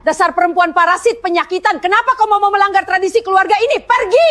Dasar perempuan parasit penyakitan, kenapa kau mau melanggar tradisi keluarga ini? Pergi!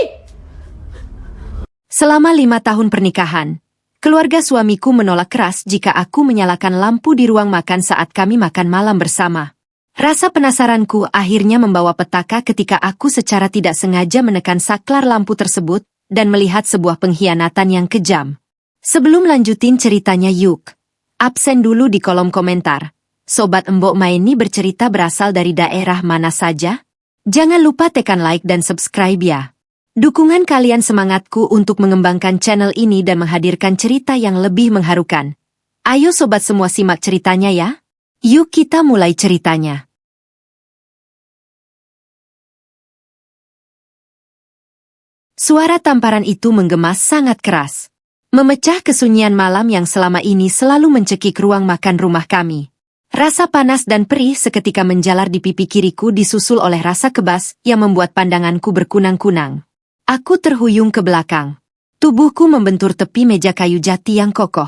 Selama 5 tahun pernikahan, keluarga suamiku menolak keras jika aku menyalakan lampu di ruang makan saat kami makan malam bersama. Rasa penasaranku akhirnya membawa petaka ketika aku secara tidak sengaja menekan saklar lampu tersebut dan melihat sebuah pengkhianatan yang kejam. Sebelum lanjutin ceritanya yuk, absen dulu di kolom komentar. Sobat Embok Maeni bercerita berasal dari daerah mana saja? Jangan lupa tekan like dan subscribe ya. Dukungan kalian semangatku untuk mengembangkan channel ini dan menghadirkan cerita yang lebih mengharukan. Ayo sobat semua simak ceritanya ya. Yuk kita mulai ceritanya. Suara tamparan itu menggema sangat keras. Memecah kesunyian malam yang selama ini selalu mencekik ruang makan rumah kami. Rasa panas dan perih seketika menjalar di pipi kiriku disusul oleh rasa kebas yang membuat pandanganku berkunang-kunang. Aku terhuyung ke belakang. Tubuhku membentur tepi meja kayu jati yang kokoh.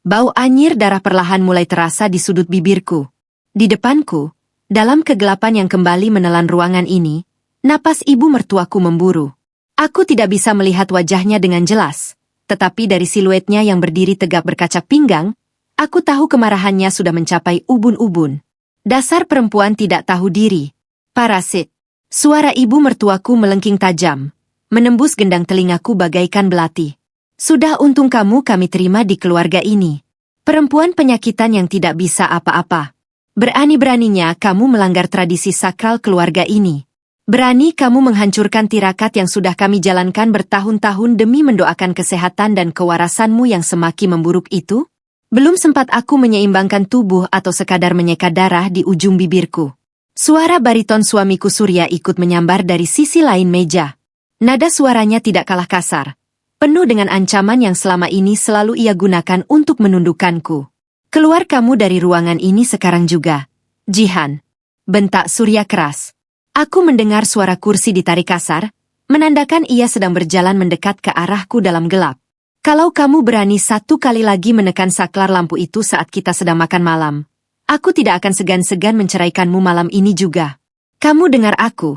Bau anyir darah perlahan mulai terasa di sudut bibirku. Di depanku, dalam kegelapan yang kembali menelan ruangan ini, napas ibu mertuaku memburu. Aku tidak bisa melihat wajahnya dengan jelas, tetapi dari siluetnya yang berdiri tegap berkaca pinggang, aku tahu kemarahannya sudah mencapai ubun-ubun. Dasar perempuan tidak tahu diri. Parasit. Suara ibu mertuaku melengking tajam, menembus gendang telingaku bagaikan belati. Sudah untung kamu kami terima di keluarga ini. Perempuan penyakitan yang tidak bisa apa-apa. Berani-beraninya kamu melanggar tradisi sakral keluarga ini. Berani kamu menghancurkan tirakat yang sudah kami jalankan bertahun-tahun demi mendoakan kesehatan dan kewarasanmu yang semakin memburuk itu? Belum sempat aku menyeimbangkan tubuh atau sekadar menyeka darah di ujung bibirku. Suara bariton suamiku Surya ikut menyambar dari sisi lain meja. Nada suaranya tidak kalah kasar, penuh dengan ancaman yang selama ini selalu ia gunakan untuk menundukkanku. Keluar kamu dari ruangan ini sekarang juga. Jihan. Bentak Surya keras. Aku mendengar suara kursi ditarik kasar, menandakan ia sedang berjalan mendekat ke arahku dalam gelap. Kalau kamu berani satu kali lagi menekan saklar lampu itu saat kita sedang makan malam, aku tidak akan segan-segan menceraikanmu malam ini juga. Kamu dengar aku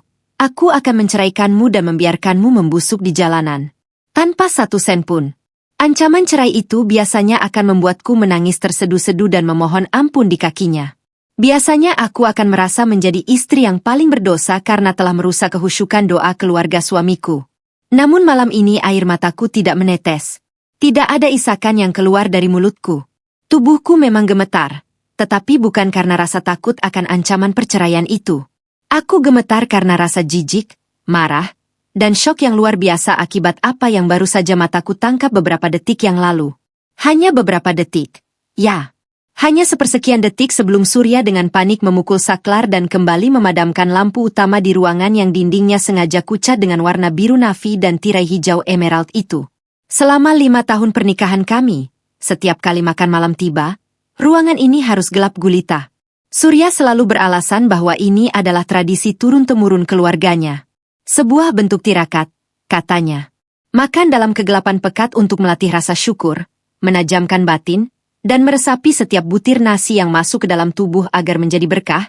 akan menceraikanmu dan membiarkanmu membusuk di jalanan. Tanpa satu sen pun. Ancaman cerai itu biasanya akan membuatku menangis terseduh-seduh dan memohon ampun di kakinya. Biasanya aku akan merasa menjadi istri yang paling berdosa karena telah merusak kehusyukan doa keluarga suamiku. Namun malam ini air mataku tidak menetes. Tidak ada isakan yang keluar dari mulutku. Tubuhku memang gemetar, tetapi bukan karena rasa takut akan ancaman perceraian itu. Aku gemetar karena rasa jijik, marah, dan syok yang luar biasa akibat apa yang baru saja mataku tangkap beberapa detik yang lalu. Hanya beberapa detik. Ya, hanya sepersekian detik sebelum Surya dengan panik memukul saklar dan kembali memadamkan lampu utama di ruangan yang dindingnya sengaja kucat dengan warna biru navy dan tirai hijau emerald itu. Selama 5 tahun pernikahan kami, setiap kali makan malam tiba, ruangan ini harus gelap gulita. Surya selalu beralasan bahwa ini adalah tradisi turun-temurun keluarganya. Sebuah bentuk tirakat, katanya. Makan dalam kegelapan pekat untuk melatih rasa syukur, menajamkan batin, dan meresapi setiap butir nasi yang masuk ke dalam tubuh agar menjadi berkah,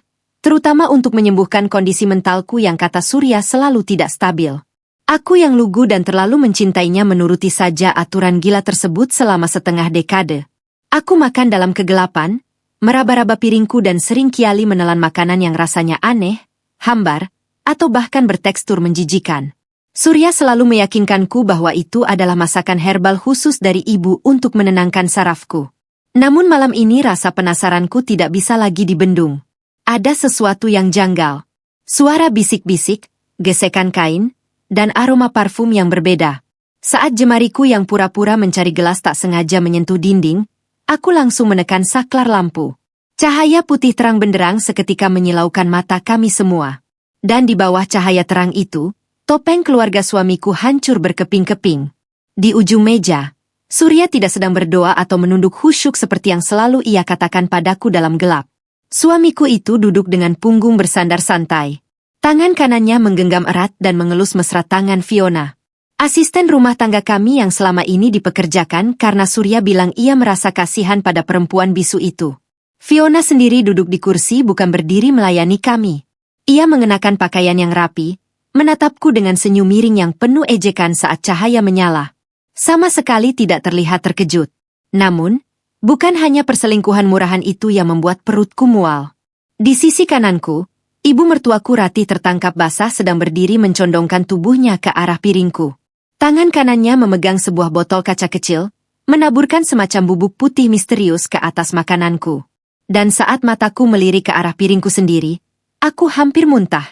terutama untuk menyembuhkan kondisi mentalku yang kata Surya selalu tidak stabil. Aku yang lugu dan terlalu mencintainya menuruti saja aturan gila tersebut selama setengah dekade. Aku makan dalam kegelapan, meraba-raba piringku dan sering kiali menelan makanan yang rasanya aneh, hambar, atau bahkan bertekstur menjijikan. Surya selalu meyakinkanku bahwa itu adalah masakan herbal khusus dari ibu untuk menenangkan sarafku. Namun malam ini rasa penasaranku tidak bisa lagi dibendung. Ada sesuatu yang janggal. Suara bisik-bisik, gesekan kain, dan aroma parfum yang berbeda. Saat jemariku yang pura-pura mencari gelas tak sengaja menyentuh dinding, aku langsung menekan saklar lampu. Cahaya putih terang benderang seketika menyilaukan mata kami semua. Dan di bawah cahaya terang itu, topeng keluarga suamiku hancur berkeping-keping. Di ujung meja, Surya tidak sedang berdoa atau menunduk khusyuk seperti yang selalu ia katakan padaku dalam gelap. Suamiku itu duduk dengan punggung bersandar santai. Tangan kanannya menggenggam erat dan mengelus mesra tangan Fiona. Asisten rumah tangga kami yang selama ini dipekerjakan karena Surya bilang ia merasa kasihan pada perempuan bisu itu. Fiona sendiri duduk di kursi bukan berdiri melayani kami. Ia mengenakan pakaian yang rapi, menatapku dengan senyum miring yang penuh ejekan saat cahaya menyala. Sama sekali tidak terlihat terkejut. Namun, bukan hanya perselingkuhan murahan itu yang membuat perutku mual. Di sisi kananku, ibu mertuaku Rati tertangkap basah sedang berdiri mencondongkan tubuhnya ke arah piringku. Tangan kanannya memegang sebuah botol kaca kecil, menaburkan semacam bubuk putih misterius ke atas makananku. Dan saat mataku melirik ke arah piringku sendiri, aku hampir muntah.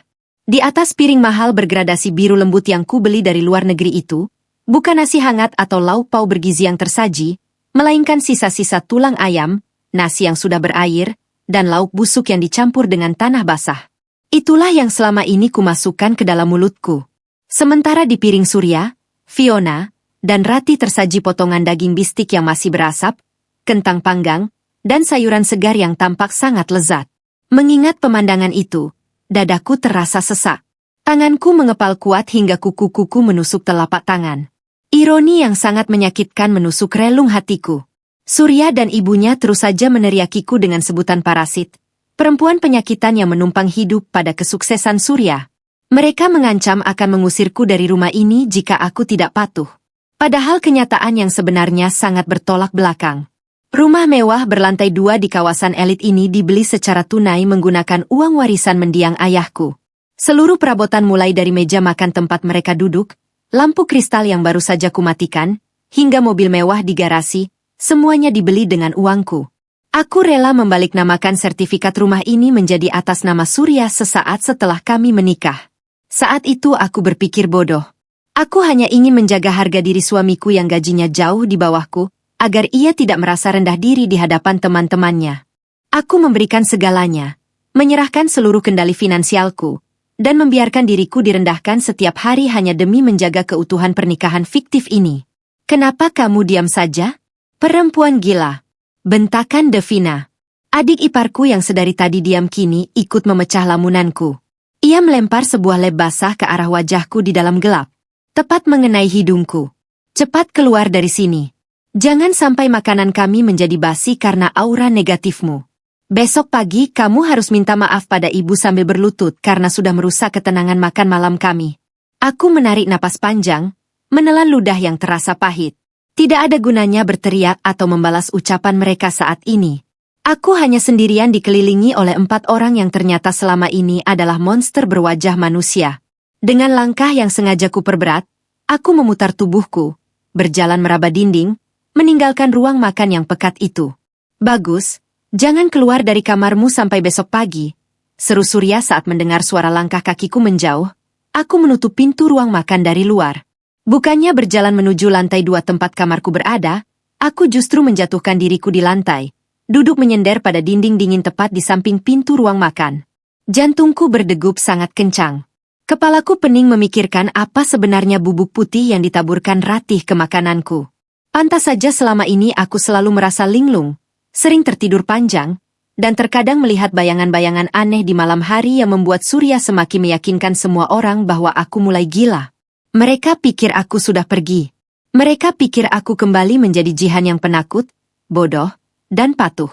Di atas piring mahal bergradasi biru lembut yang kubeli dari luar negeri itu, bukan nasi hangat atau lauk pauk bergizi yang tersaji, melainkan sisa-sisa tulang ayam, nasi yang sudah berair, dan lauk busuk yang dicampur dengan tanah basah. Itulah yang selama ini kumasukkan ke dalam mulutku. Sementara di piring Surya, Fiona, dan Rati tersaji potongan daging bistik yang masih berasap, kentang panggang, dan sayuran segar yang tampak sangat lezat. Mengingat pemandangan itu, dadaku terasa sesak. Tanganku mengepal kuat hingga kuku-kuku menusuk telapak tangan. Ironi yang sangat menyakitkan menusuk relung hatiku. Surya dan ibunya terus saja meneriakiku dengan sebutan parasit, perempuan penyakitan yang menumpang hidup pada kesuksesan Surya. Mereka mengancam akan mengusirku dari rumah ini jika aku tidak patuh. Padahal kenyataan yang sebenarnya sangat bertolak belakang. Rumah mewah berlantai 2 di kawasan elit ini dibeli secara tunai menggunakan uang warisan mendiang ayahku. Seluruh perabotan mulai dari meja makan tempat mereka duduk, lampu kristal yang baru saja kumatikan, hingga mobil mewah di garasi, semuanya dibeli dengan uangku. Aku rela membaliknamakan sertifikat rumah ini menjadi atas nama Surya sesaat setelah kami menikah. Saat itu aku berpikir bodoh. Aku hanya ingin menjaga harga diri suamiku yang gajinya jauh di bawahku, agar ia tidak merasa rendah diri di hadapan teman-temannya. Aku memberikan segalanya, menyerahkan seluruh kendali finansialku, dan membiarkan diriku direndahkan setiap hari hanya demi menjaga keutuhan pernikahan fiktif ini. Kenapa kamu diam saja? Perempuan gila. Bentakan Devina. Adik iparku yang sedari tadi diam kini ikut memecah lamunanku. Ia melempar sebuah lem basah ke arah wajahku di dalam gelap. Tepat mengenai hidungku. Cepat keluar dari sini. Jangan sampai makanan kami menjadi basi karena aura negatifmu. Besok pagi kamu harus minta maaf pada ibu sambil berlutut karena sudah merusak ketenangan makan malam kami. Aku menarik napas panjang, menelan ludah yang terasa pahit. Tidak ada gunanya berteriak atau membalas ucapan mereka saat ini. Aku hanya sendirian dikelilingi oleh 4 orang yang ternyata selama ini adalah monster berwajah manusia. Dengan langkah yang sengaja kuperberat, aku memutar tubuhku, berjalan meraba dinding, meninggalkan ruang makan yang pekat itu. Bagus, jangan keluar dari kamarmu sampai besok pagi, seru Surya saat mendengar suara langkah kakiku menjauh. Aku menutup pintu ruang makan dari luar. Bukannya berjalan menuju lantai 2 tempat kamarku berada, aku justru menjatuhkan diriku di lantai, duduk menyender pada dinding dingin tepat di samping pintu ruang makan. Jantungku berdegup sangat kencang. Kepalaku pening memikirkan apa sebenarnya bubuk putih yang ditaburkan Ratih ke makananku. Pantas saja selama ini aku selalu merasa linglung, sering tertidur panjang, dan terkadang melihat bayangan-bayangan aneh di malam hari yang membuat Surya semakin meyakinkan semua orang bahwa aku mulai gila. Mereka pikir aku sudah pergi. Mereka pikir aku kembali menjadi Jihan yang penakut, bodoh, dan patuh.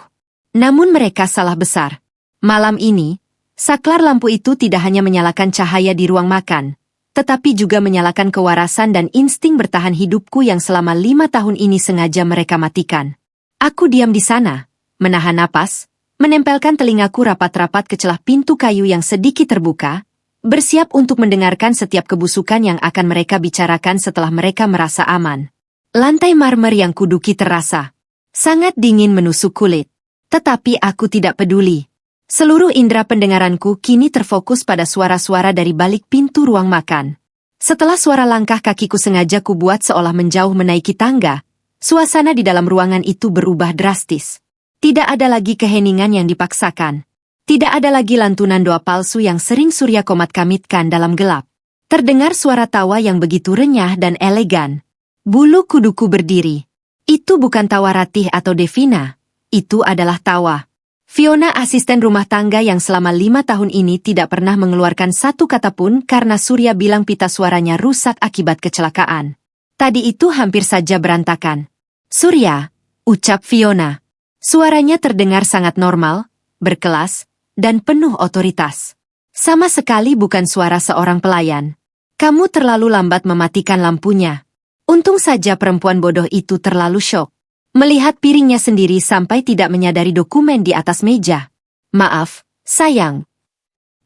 Namun mereka salah besar. Malam ini, saklar lampu itu tidak hanya menyalakan cahaya di ruang makan, tetapi juga menyalakan kewarasan dan insting bertahan hidupku yang selama 5 tahun ini sengaja mereka matikan. Aku diam di sana, menahan napas, menempelkan telingaku rapat-rapat ke celah pintu kayu yang sedikit terbuka, bersiap untuk mendengarkan setiap kebusukan yang akan mereka bicarakan setelah mereka merasa aman. Lantai marmer yang kuduki terasa sangat dingin menusuk kulit. Tetapi aku tidak peduli. Seluruh indera pendengaranku kini terfokus pada suara-suara dari balik pintu ruang makan. Setelah suara langkah kakiku sengaja kubuat seolah menjauh menaiki tangga, suasana di dalam ruangan itu berubah drastis. Tidak ada lagi keheningan yang dipaksakan. Tidak ada lagi lantunan doa palsu yang sering Surya komat-kamitkan dalam gelap. Terdengar suara tawa yang begitu renyah dan elegan. Bulu kuduku berdiri. Itu bukan tawa Ratih atau Devina. Itu adalah tawa Fiona, asisten rumah tangga yang selama 5 tahun ini tidak pernah mengeluarkan satu kata pun karena Surya bilang pita suaranya rusak akibat kecelakaan. Tadi itu hampir saja berantakan. Surya, ucap Fiona. Suaranya terdengar sangat normal, berkelas, dan penuh otoritas. Sama sekali bukan suara seorang pelayan. Kamu terlalu lambat mematikan lampunya. Untung saja perempuan bodoh itu terlalu syok. Melihat piringnya sendiri sampai tidak menyadari dokumen di atas meja. Maaf, sayang.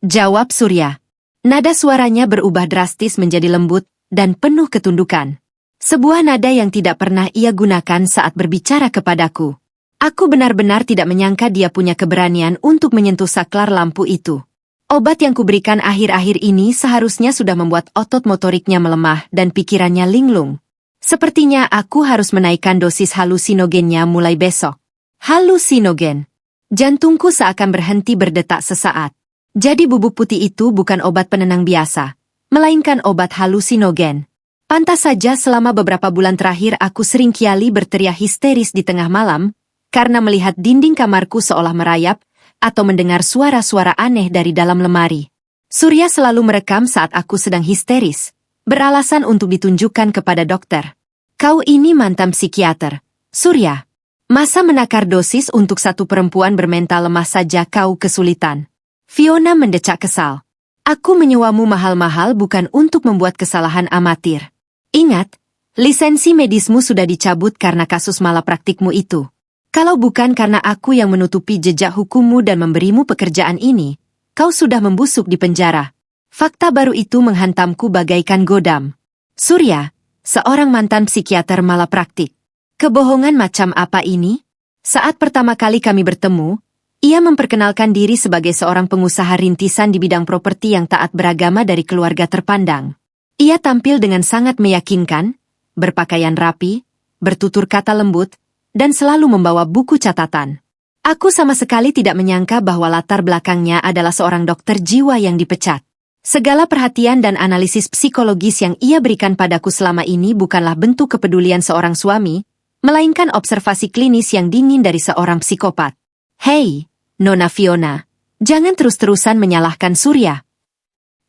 Jawab Surya. Nada suaranya berubah drastis menjadi lembut dan penuh ketundukan. Sebuah nada yang tidak pernah ia gunakan saat berbicara kepadaku. Aku benar-benar tidak menyangka dia punya keberanian untuk menyentuh saklar lampu itu. Obat yang kuberikan akhir-akhir ini seharusnya sudah membuat otot motoriknya melemah dan pikirannya linglung. Sepertinya aku harus menaikkan dosis halusinogennya mulai besok. Halusinogen. Jantungku seakan berhenti berdetak sesaat. Jadi bubuk putih itu bukan obat penenang biasa, melainkan obat halusinogen. Pantas saja selama beberapa bulan terakhir aku sering kiali berteriak histeris di tengah malam, karena melihat dinding kamarku seolah merayap, atau mendengar suara-suara aneh dari dalam lemari. Surya selalu merekam saat aku sedang histeris, beralasan untuk ditunjukkan kepada dokter. Kau ini mantan psikiater, Surya. Masa menakar dosis untuk satu perempuan bermental lemah saja kau kesulitan? Fiona mendecak kesal. Aku menyewamu mahal-mahal bukan untuk membuat kesalahan amatir. Ingat, lisensi medismu sudah dicabut karena kasus malapraktikmu itu. Kalau bukan karena aku yang menutupi jejak hukummu dan memberimu pekerjaan ini, kau sudah membusuk di penjara. Fakta baru itu menghantamku bagaikan godam. Surya, seorang mantan psikiater malapraktik. Kebohongan macam apa ini? Saat pertama kali kami bertemu, ia memperkenalkan diri sebagai seorang pengusaha rintisan di bidang properti yang taat beragama dari keluarga terpandang. Ia tampil dengan sangat meyakinkan, berpakaian rapi, bertutur kata lembut, dan selalu membawa buku catatan. Aku sama sekali tidak menyangka bahwa latar belakangnya adalah seorang dokter jiwa yang dipecat. Segala perhatian dan analisis psikologis yang ia berikan padaku selama ini bukanlah bentuk kepedulian seorang suami, melainkan observasi klinis yang dingin dari seorang psikopat. Hei, Nona Fiona, jangan terus-terusan menyalahkan Surya.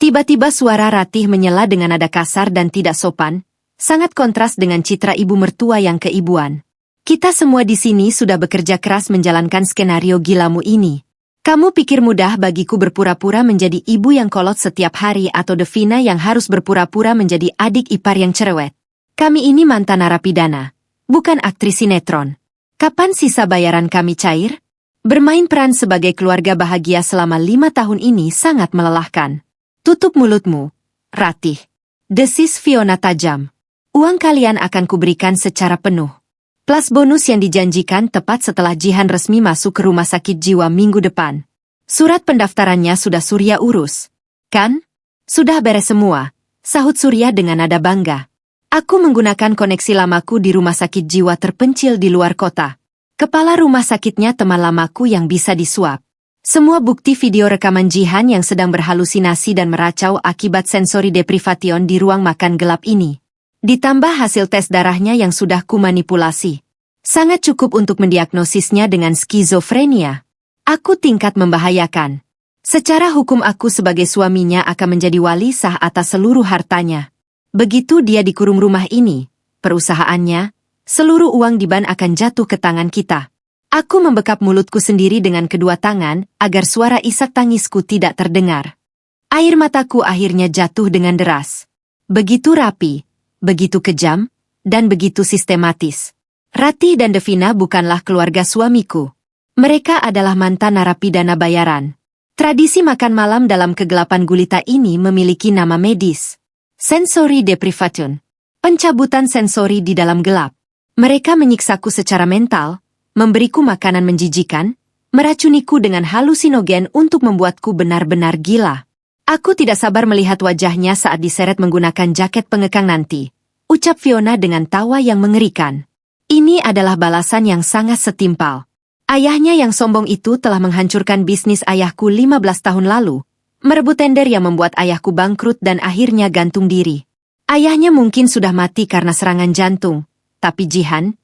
Tiba-tiba suara Ratih menyela dengan nada kasar dan tidak sopan, sangat kontras dengan citra ibu mertua yang keibuan. Kita semua di sini sudah bekerja keras menjalankan skenario gilamu ini. Kamu pikir mudah bagiku berpura-pura menjadi ibu yang kolot setiap hari atau Devina yang harus berpura-pura menjadi adik ipar yang cerewet? Kami ini mantan narapidana, bukan aktris sinetron. Kapan sisa bayaran kami cair? Bermain peran sebagai keluarga bahagia selama 5 tahun ini sangat melelahkan. Tutup mulutmu, Ratih. Desis Fiona tajam. Uang kalian akan kuberikan secara penuh. Plus bonus yang dijanjikan tepat setelah Jihan resmi masuk ke rumah sakit jiwa minggu depan. Surat pendaftarannya sudah Surya urus. Kan? Sudah beres semua, sahut Surya dengan nada bangga. Aku menggunakan koneksi lamaku di rumah sakit jiwa terpencil di luar kota. Kepala rumah sakitnya teman lamaku yang bisa disuap. Semua bukti video rekaman Jihan yang sedang berhalusinasi dan meracau akibat sensori deprivation di ruang makan gelap ini. Ditambah hasil tes darahnya yang sudah kumanipulasi. Sangat cukup untuk mendiagnosisnya dengan skizofrenia. Aku tingkat membahayakan. Secara hukum aku sebagai suaminya akan menjadi wali sah atas seluruh hartanya. Begitu dia dikurung rumah ini, perusahaannya, seluruh uang di ban akan jatuh ke tangan kita. Aku membekap mulutku sendiri dengan kedua tangan agar suara isak tangisku tidak terdengar. Air mataku akhirnya jatuh dengan deras. Begitu rapi, begitu kejam, dan begitu sistematis. Ratih dan Devina bukanlah keluarga suamiku. Mereka adalah mantan narapidana bayaran. Tradisi makan malam dalam kegelapan gulita ini memiliki nama medis. Sensory deprivation. Pencabutan sensori di dalam gelap. Mereka menyiksaku secara mental, memberiku makanan menjijikan, meracuniku dengan halusinogen untuk membuatku benar-benar gila. Aku tidak sabar melihat wajahnya saat diseret menggunakan jaket pengekang nanti. Ucap Fiona dengan tawa yang mengerikan. Ini adalah balasan yang sangat setimpal. Ayahnya yang sombong itu telah menghancurkan bisnis ayahku 15 tahun lalu, merebut tender yang membuat ayahku bangkrut dan akhirnya gantung diri. Ayahnya mungkin sudah mati karena serangan jantung. Tapi Jihan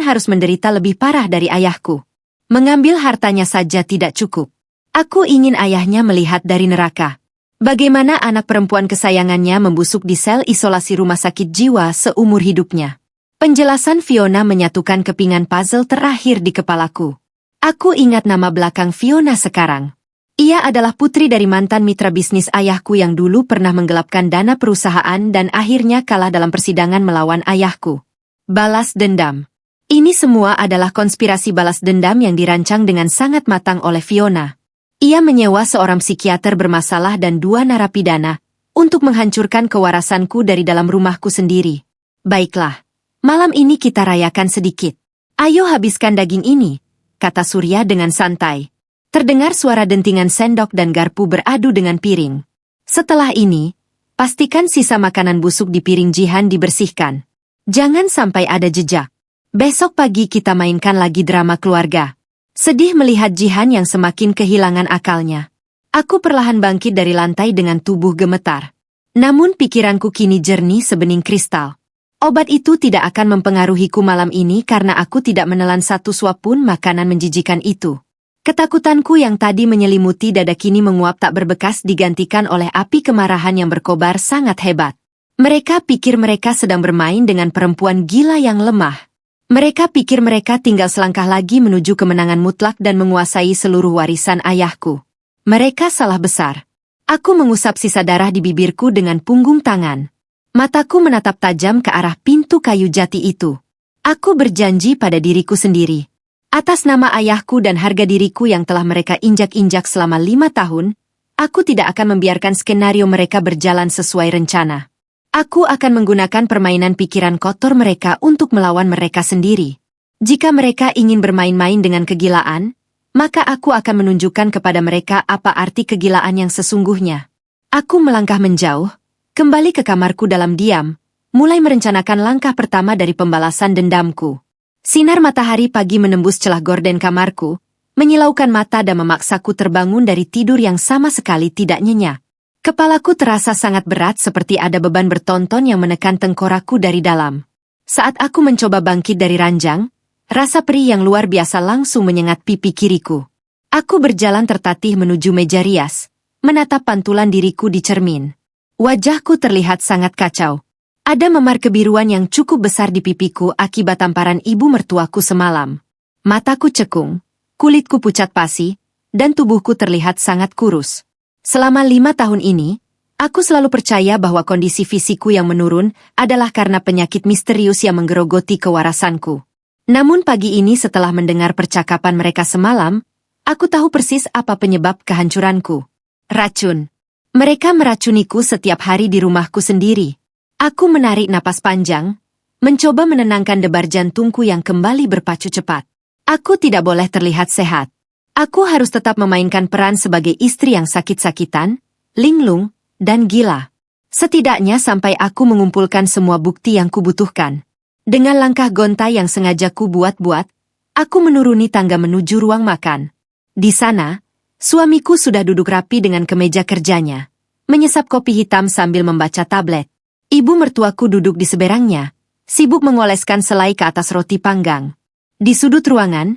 harus menderita lebih parah dari ayahku. Mengambil hartanya saja tidak cukup. Aku ingin ayahnya melihat dari neraka. Bagaimana anak perempuan kesayangannya membusuk di sel isolasi rumah sakit jiwa seumur hidupnya. Penjelasan Fiona menyatukan kepingan puzzle terakhir di kepalaku. Aku ingat nama belakang Fiona sekarang. Ia adalah putri dari mantan mitra bisnis ayahku yang dulu pernah menggelapkan dana perusahaan dan akhirnya kalah dalam persidangan melawan ayahku. Balas dendam. Ini semua adalah konspirasi balas dendam yang dirancang dengan sangat matang oleh Fiona. Ia menyewa seorang psikiater bermasalah dan 2 narapidana untuk menghancurkan kewarasanku dari dalam rumahku sendiri. Baiklah, malam ini kita rayakan sedikit. Ayo habiskan daging ini, kata Surya dengan santai. Terdengar suara dentingan sendok dan garpu beradu dengan piring. Setelah ini, pastikan sisa makanan busuk di piring Jihan dibersihkan. Jangan sampai ada jejak. Besok pagi kita mainkan lagi drama keluarga. Sedih melihat Jihan yang semakin kehilangan akalnya. Aku perlahan bangkit dari lantai dengan tubuh gemetar. Namun pikiranku kini jernih sebening kristal. Obat itu tidak akan mempengaruhiku malam ini karena aku tidak menelan satu suap pun makanan menjijikan itu. Ketakutanku yang tadi menyelimuti dada kini menguap tak berbekas digantikan oleh api kemarahan yang berkobar sangat hebat. Mereka pikir mereka sedang bermain dengan perempuan gila yang lemah. Mereka pikir mereka tinggal selangkah lagi menuju kemenangan mutlak dan menguasai seluruh warisan ayahku. Mereka salah besar. Aku mengusap sisa darah di bibirku dengan punggung tangan. Mataku menatap tajam ke arah pintu kayu jati itu. Aku berjanji pada diriku sendiri. Atas nama ayahku dan harga diriku yang telah mereka injak-injak selama 5 tahun, aku tidak akan membiarkan skenario mereka berjalan sesuai rencana. Aku akan menggunakan permainan pikiran kotor mereka untuk melawan mereka sendiri. Jika mereka ingin bermain-main dengan kegilaan, maka aku akan menunjukkan kepada mereka apa arti kegilaan yang sesungguhnya. Aku melangkah menjauh, kembali ke kamarku dalam diam, mulai merencanakan langkah pertama dari pembalasan dendamku. Sinar matahari pagi menembus celah gorden kamarku, menyilaukan mata dan memaksaku terbangun dari tidur yang sama sekali tidak nyenyak. Kepalaku terasa sangat berat seperti ada beban bertonton yang menekan tengkorakku dari dalam. Saat aku mencoba bangkit dari ranjang, rasa perih yang luar biasa langsung menyengat pipi kiriku. Aku berjalan tertatih menuju meja rias, menatap pantulan diriku di cermin. Wajahku terlihat sangat kacau. Ada memar kebiruan yang cukup besar di pipiku akibat tamparan ibu mertuaku semalam. Mataku cekung, kulitku pucat pasi, dan tubuhku terlihat sangat kurus. Selama 5 tahun ini, aku selalu percaya bahwa kondisi fisikku yang menurun adalah karena penyakit misterius yang menggerogoti kewarasanku. Namun pagi ini setelah mendengar percakapan mereka semalam, aku tahu persis apa penyebab kehancuranku. Racun. Mereka meracuniku setiap hari di rumahku sendiri. Aku menarik napas panjang, mencoba menenangkan debar jantungku yang kembali berpacu cepat. Aku tidak boleh terlihat sehat. Aku harus tetap memainkan peran sebagai istri yang sakit-sakitan, linglung, dan gila. Setidaknya sampai aku mengumpulkan semua bukti yang kubutuhkan. Dengan langkah gontai yang sengaja kubuat-buat, aku menuruni tangga menuju ruang makan. Di sana, suamiku sudah duduk rapi dengan kemeja kerjanya, menyesap kopi hitam sambil membaca tablet. Ibu mertuaku duduk di seberangnya, sibuk mengoleskan selai ke atas roti panggang. Di sudut ruangan,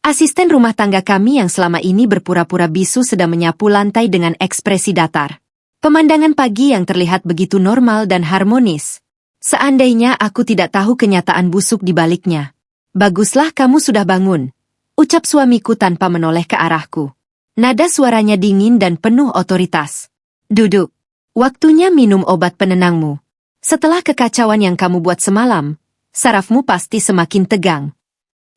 asisten rumah tangga kami yang selama ini berpura-pura bisu sedang menyapu lantai dengan ekspresi datar. Pemandangan pagi yang terlihat begitu normal dan harmonis. Seandainya aku tidak tahu kenyataan busuk di baliknya. Baguslah kamu sudah bangun, ucap suamiku tanpa menoleh ke arahku. Nada suaranya dingin dan penuh otoritas. Duduk. Waktunya minum obat penenangmu. Setelah kekacauan yang kamu buat semalam, sarafmu pasti semakin tegang.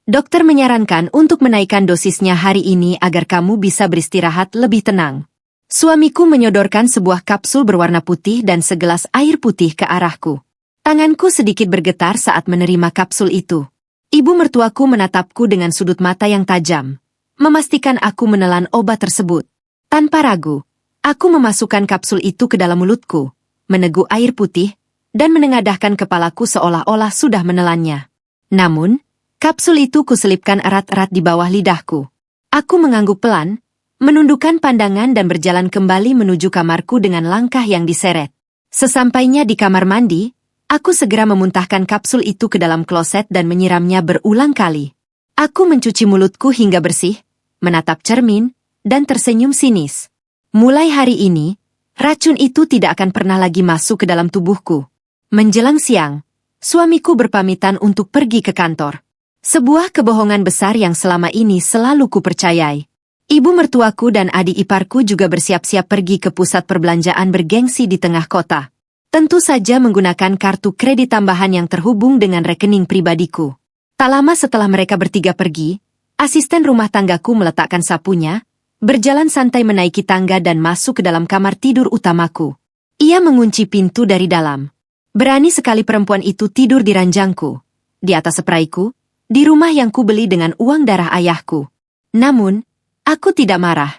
Dokter menyarankan untuk menaikkan dosisnya hari ini agar kamu bisa beristirahat lebih tenang. Suamiku menyodorkan sebuah kapsul berwarna putih dan segelas air putih ke arahku. Tanganku sedikit bergetar saat menerima kapsul itu. Ibu mertuaku menatapku dengan sudut mata yang tajam, memastikan aku menelan obat tersebut. Tanpa ragu, aku memasukkan kapsul itu ke dalam mulutku, meneguk air putih, dan menengadahkan kepalaku seolah-olah sudah menelannya. Namun, kapsul itu kuselipkan erat-erat di bawah lidahku. Aku mengangguk pelan, menundukkan pandangan dan berjalan kembali menuju kamarku dengan langkah yang diseret. Sesampainya di kamar mandi, aku segera memuntahkan kapsul itu ke dalam kloset dan menyiramnya berulang kali. Aku mencuci mulutku hingga bersih, menatap cermin, dan tersenyum sinis. Mulai hari ini, racun itu tidak akan pernah lagi masuk ke dalam tubuhku. Menjelang siang, suamiku berpamitan untuk pergi ke kantor. Sebuah kebohongan besar yang selama ini selalu kupercayai. Ibu mertuaku dan adik iparku juga bersiap-siap pergi ke pusat perbelanjaan bergengsi di tengah kota. Tentu saja menggunakan kartu kredit tambahan yang terhubung dengan rekening pribadiku. Tak lama setelah mereka bertiga pergi, asisten rumah tanggaku meletakkan sapunya, berjalan santai menaiki tangga dan masuk ke dalam kamar tidur utamaku. Ia mengunci pintu dari dalam. Berani sekali perempuan itu tidur di ranjangku, di atas sepraiku, di rumah yang kubeli dengan uang darah ayahku. Namun, aku tidak marah.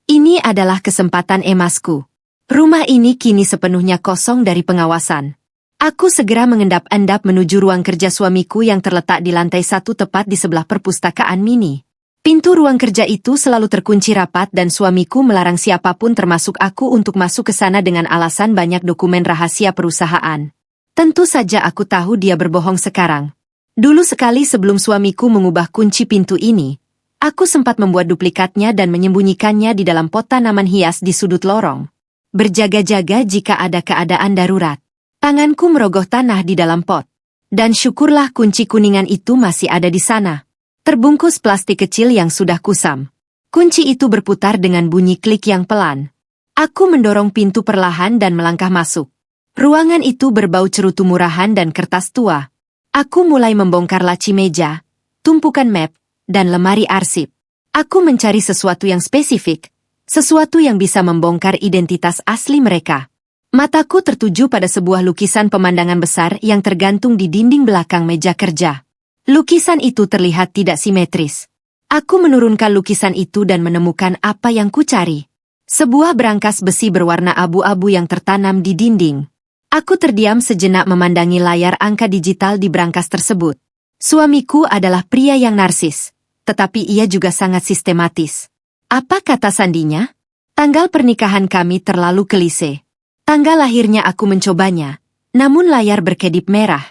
Ini adalah kesempatan emasku. Rumah ini kini sepenuhnya kosong dari pengawasan. Aku segera mengendap-endap menuju ruang kerja suamiku yang terletak di lantai 1 tepat di sebelah perpustakaan mini. Pintu ruang kerja itu selalu terkunci rapat dan suamiku melarang siapapun termasuk aku untuk masuk ke sana dengan alasan banyak dokumen rahasia perusahaan. Tentu saja aku tahu dia berbohong sekarang. Dulu sekali sebelum suamiku mengubah kunci pintu ini, aku sempat membuat duplikatnya dan menyembunyikannya di dalam pot tanaman hias di sudut lorong. Berjaga-jaga jika ada keadaan darurat. Tanganku merogoh tanah di dalam pot. Dan syukurlah kunci kuningan itu masih ada di sana. Terbungkus plastik kecil yang sudah kusam. Kunci itu berputar dengan bunyi klik yang pelan. Aku mendorong pintu perlahan dan melangkah masuk. Ruangan itu berbau cerutu murahan dan kertas tua. Aku mulai membongkar laci meja, tumpukan map, dan lemari arsip. Aku mencari sesuatu yang spesifik. Sesuatu yang bisa membongkar identitas asli mereka. Mataku tertuju pada sebuah lukisan pemandangan besar yang tergantung di dinding belakang meja kerja. Lukisan itu terlihat tidak simetris. Aku menurunkan lukisan itu dan menemukan apa yang kucari. Sebuah berangkas besi berwarna abu-abu yang tertanam di dinding. Aku terdiam sejenak memandangi layar angka digital di berangkas tersebut. Suamiku adalah pria yang narsis, tetapi ia juga sangat sistematis. Apa kata sandinya? Tanggal pernikahan kami terlalu klise. Tanggal lahirnya aku mencobanya, namun layar berkedip merah.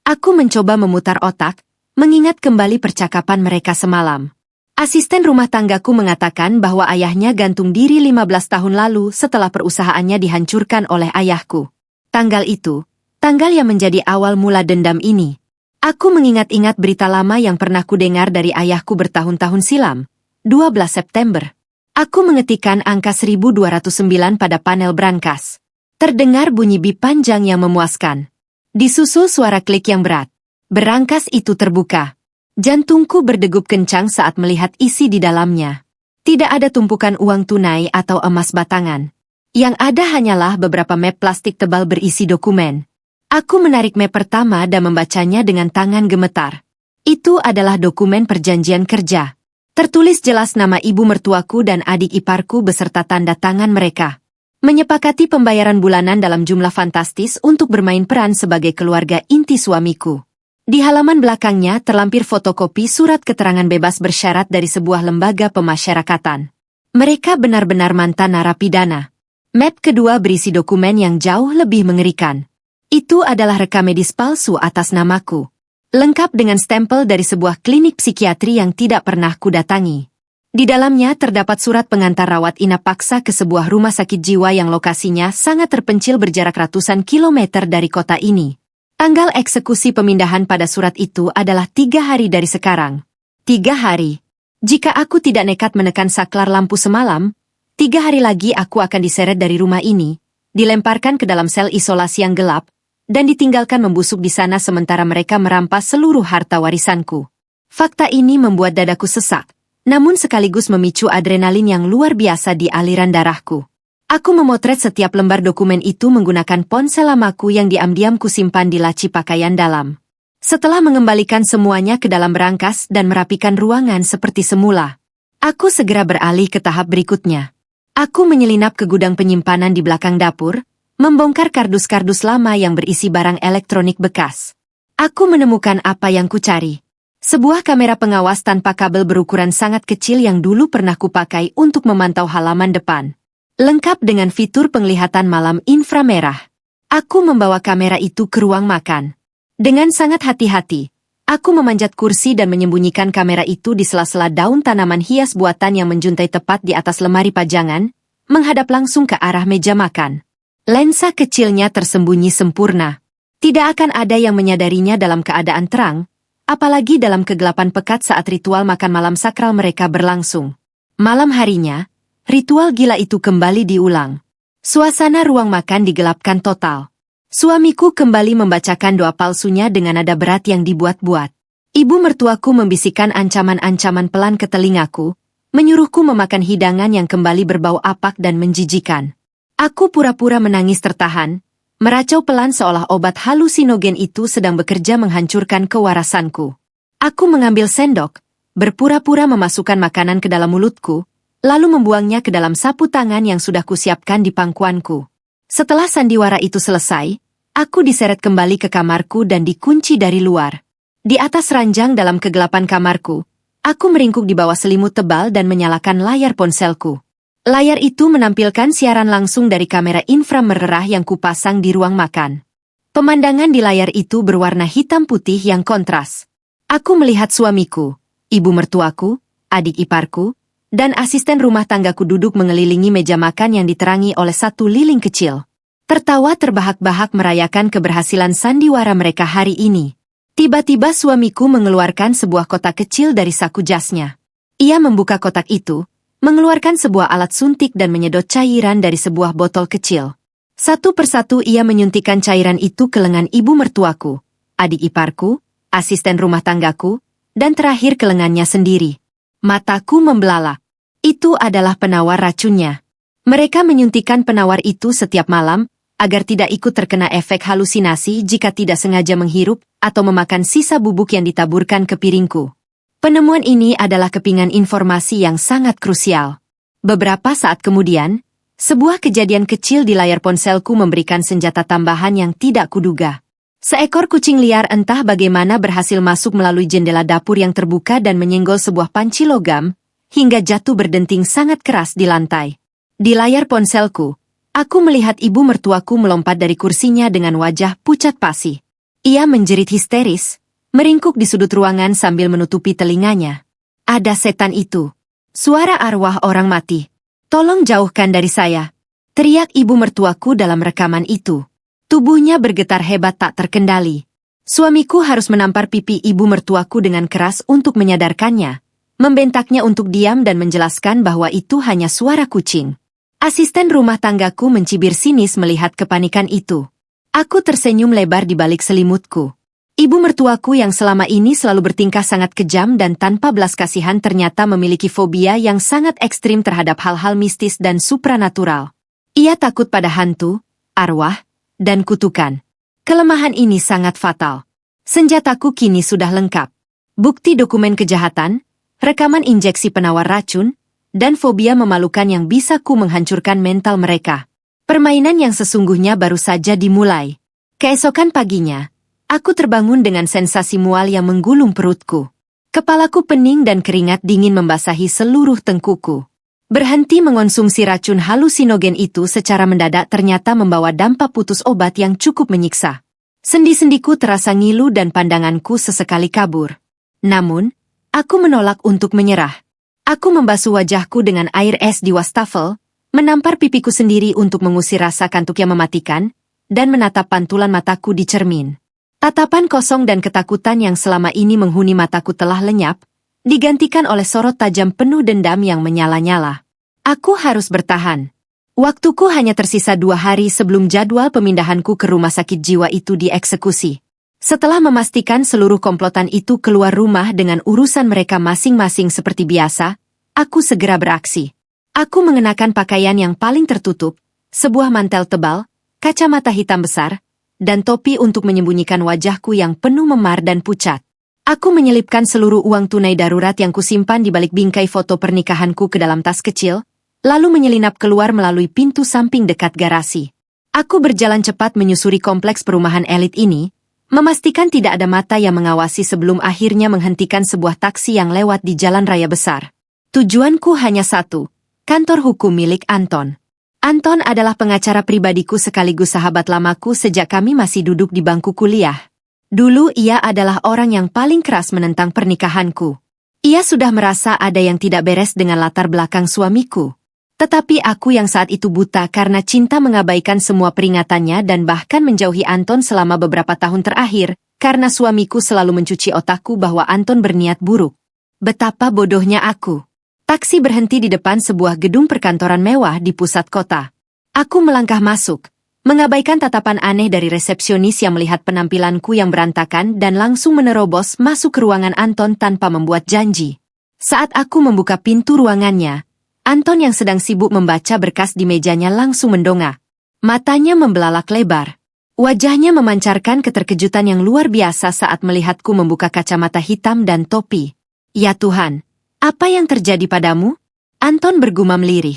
Aku mencoba memutar otak, mengingat kembali percakapan mereka semalam. Asisten rumah tanggaku mengatakan bahwa ayahnya gantung diri 15 tahun lalu setelah perusahaannya dihancurkan oleh ayahku. Tanggal itu, tanggal yang menjadi awal mula dendam ini. Aku mengingat-ingat berita lama yang pernah kudengar dari ayahku bertahun-tahun silam. 12 September. Aku mengetikkan angka 1209 pada panel berangkas. Terdengar bunyi bip panjang yang memuaskan. Disusul suara klik yang berat. Berangkas itu terbuka. Jantungku berdegup kencang saat melihat isi di dalamnya. Tidak ada tumpukan uang tunai atau emas batangan. Yang ada hanyalah beberapa map plastik tebal berisi dokumen. Aku menarik map pertama dan membacanya dengan tangan gemetar. Itu adalah dokumen perjanjian kerja. Tertulis jelas nama ibu mertuaku dan adik iparku beserta tanda tangan mereka. Menyepakati pembayaran bulanan dalam jumlah fantastis untuk bermain peran sebagai keluarga inti suamiku. Di halaman belakangnya terlampir fotokopi surat keterangan bebas bersyarat dari sebuah lembaga pemasyarakatan. Mereka benar-benar mantan narapidana. Map kedua berisi dokumen yang jauh lebih mengerikan. Itu adalah rekam medis palsu atas namaku. Lengkap dengan stempel dari sebuah klinik psikiatri yang tidak pernah kudatangi. Di dalamnya terdapat surat pengantar rawat inap paksa ke sebuah rumah sakit jiwa yang lokasinya sangat terpencil berjarak ratusan kilometer dari kota ini. Tanggal eksekusi pemindahan pada surat itu adalah 3 hari dari sekarang. 3 hari. Jika aku tidak nekat menekan saklar lampu semalam, 3 hari lagi aku akan diseret dari rumah ini, dilemparkan ke dalam sel isolasi yang gelap, dan ditinggalkan membusuk di sana sementara mereka merampas seluruh harta warisanku. Fakta ini membuat dadaku sesak, namun sekaligus memicu adrenalin yang luar biasa di aliran darahku. Aku memotret setiap lembar dokumen itu menggunakan ponsel lamaku yang diam-diam kusimpan di laci pakaian dalam. Setelah mengembalikan semuanya ke dalam berangkas dan merapikan ruangan seperti semula, aku segera beralih ke tahap berikutnya. Aku menyelinap ke gudang penyimpanan di belakang dapur, membongkar kardus-kardus lama yang berisi barang elektronik bekas. Aku menemukan apa yang kucari. Sebuah kamera pengawas tanpa kabel berukuran sangat kecil yang dulu pernah kupakai untuk memantau halaman depan. Lengkap dengan fitur penglihatan malam inframerah. Aku membawa kamera itu ke ruang makan. Dengan sangat hati-hati, aku memanjat kursi dan menyembunyikan kamera itu di sela-sela daun tanaman hias buatan yang menjuntai tepat di atas lemari pajangan, menghadap langsung ke arah meja makan. Lensa kecilnya tersembunyi sempurna. Tidak akan ada yang menyadarinya dalam keadaan terang, apalagi dalam kegelapan pekat saat ritual makan malam sakral mereka berlangsung. Malam harinya, ritual gila itu kembali diulang. Suasana ruang makan digelapkan total. Suamiku kembali membacakan doa palsunya dengan nada berat yang dibuat-buat. Ibu mertuaku membisikkan ancaman-ancaman pelan ke telingaku, menyuruhku memakan hidangan yang kembali berbau apak dan menjijikan. Aku pura-pura menangis tertahan, meracau pelan seolah obat halusinogen itu sedang bekerja menghancurkan kewarasanku. Aku mengambil sendok, berpura-pura memasukkan makanan ke dalam mulutku, lalu membuangnya ke dalam sapu tangan yang sudah kusiapkan di pangkuanku. Setelah sandiwara itu selesai, aku diseret kembali ke kamarku dan dikunci dari luar. Di atas ranjang dalam kegelapan kamarku, aku meringkuk di bawah selimut tebal dan menyalakan layar ponselku. Layar itu menampilkan siaran langsung dari kamera inframerah yang kupasang di ruang makan. Pemandangan di layar itu berwarna hitam putih yang kontras. Aku melihat suamiku, ibu mertuaku, adik iparku, dan asisten rumah tanggaku duduk mengelilingi meja makan yang diterangi oleh satu lilin kecil. Tertawa terbahak-bahak merayakan keberhasilan sandiwara mereka hari ini. Tiba-tiba suamiku mengeluarkan sebuah kotak kecil dari saku jasnya. Ia membuka kotak itu, mengeluarkan sebuah alat suntik dan menyedot cairan dari sebuah botol kecil. Satu persatu ia menyuntikkan cairan itu ke lengan ibu mertuaku, adik iparku, asisten rumah tanggaku, dan terakhir ke lengannya sendiri. Mataku membelalak. Itu adalah penawar racunnya. Mereka menyuntikkan penawar itu setiap malam, agar tidak ikut terkena efek halusinasi jika tidak sengaja menghirup atau memakan sisa bubuk yang ditaburkan ke piringku. Penemuan ini adalah kepingan informasi yang sangat krusial. Beberapa saat kemudian, sebuah kejadian kecil di layar ponselku memberikan senjata tambahan yang tidak kuduga. Seekor kucing liar entah bagaimana berhasil masuk melalui jendela dapur yang terbuka dan menyenggol sebuah panci logam, hingga jatuh berdenting sangat keras di lantai. Di layar ponselku, aku melihat ibu mertuaku melompat dari kursinya dengan wajah pucat pasi. Ia menjerit histeris, meringkuk di sudut ruangan sambil menutupi telinganya. Ada setan itu. Suara arwah orang mati. Tolong jauhkan dari saya, teriak ibu mertuaku dalam rekaman itu. Tubuhnya bergetar hebat tak terkendali. Suamiku harus menampar pipi ibu mertuaku dengan keras untuk menyadarkannya, membentaknya untuk diam dan menjelaskan bahwa itu hanya suara kucing. Asisten rumah tanggaku mencibir sinis melihat kepanikan itu. Aku tersenyum lebar di balik selimutku. Ibu mertuaku yang selama ini selalu bertingkah sangat kejam dan tanpa belas kasihan ternyata memiliki fobia yang sangat ekstrim terhadap hal-hal mistis dan supranatural. Ia takut pada hantu, arwah, dan kutukan. Kelemahan ini sangat fatal. Senjataku kini sudah lengkap. Bukti dokumen kejahatan, rekaman injeksi penawar racun, dan fobia memalukan yang bisa ku menghancurkan mental mereka. Permainan yang sesungguhnya baru saja dimulai. Keesokan paginya, aku terbangun dengan sensasi mual yang menggulung perutku. Kepalaku pening dan keringat dingin membasahi seluruh tengkuku. Berhenti mengonsumsi racun halusinogen itu secara mendadak ternyata membawa dampak putus obat yang cukup menyiksa. Sendi-sendiku terasa ngilu dan pandanganku sesekali kabur. Namun, aku menolak untuk menyerah. Aku membasuh wajahku dengan air es di wastafel, menampar pipiku sendiri untuk mengusir rasa kantuk yang mematikan, dan menatap pantulan mataku di cermin. Tatapan kosong dan ketakutan yang selama ini menghuni mataku telah lenyap, digantikan oleh sorot tajam penuh dendam yang menyala-nyala. Aku harus bertahan. Waktuku hanya tersisa 2 hari sebelum jadwal pemindahanku ke rumah sakit jiwa itu dieksekusi. Setelah memastikan seluruh komplotan itu keluar rumah dengan urusan mereka masing-masing seperti biasa, aku segera beraksi. Aku mengenakan pakaian yang paling tertutup, sebuah mantel tebal, kacamata hitam besar, dan topi untuk menyembunyikan wajahku yang penuh memar dan pucat. Aku menyelipkan seluruh uang tunai darurat yang kusimpan di balik bingkai foto pernikahanku ke dalam tas kecil, lalu menyelinap keluar melalui pintu samping dekat garasi. Aku berjalan cepat menyusuri kompleks perumahan elit ini, memastikan tidak ada mata yang mengawasi sebelum akhirnya menghentikan sebuah taksi yang lewat di jalan raya besar. Tujuanku hanya satu, kantor hukum milik Anton. Anton adalah pengacara pribadiku sekaligus sahabat lamaku sejak kami masih duduk di bangku kuliah. Dulu ia adalah orang yang paling keras menentang pernikahanku. Ia sudah merasa ada yang tidak beres dengan latar belakang suamiku. Tetapi aku yang saat itu buta karena cinta mengabaikan semua peringatannya dan bahkan menjauhi Anton selama beberapa tahun terakhir, karena suamiku selalu mencuci otakku bahwa Anton berniat buruk. Betapa bodohnya aku. Taksi berhenti di depan sebuah gedung perkantoran mewah di pusat kota. Aku melangkah masuk, mengabaikan tatapan aneh dari resepsionis yang melihat penampilanku yang berantakan dan langsung menerobos masuk ke ruangan Anton tanpa membuat janji. Saat aku membuka pintu ruangannya, Anton yang sedang sibuk membaca berkas di mejanya langsung mendongak. Matanya membelalak lebar. Wajahnya memancarkan keterkejutan yang luar biasa saat melihatku membuka kacamata hitam dan topi. Ya Tuhan, apa yang terjadi padamu? Anton bergumam lirih.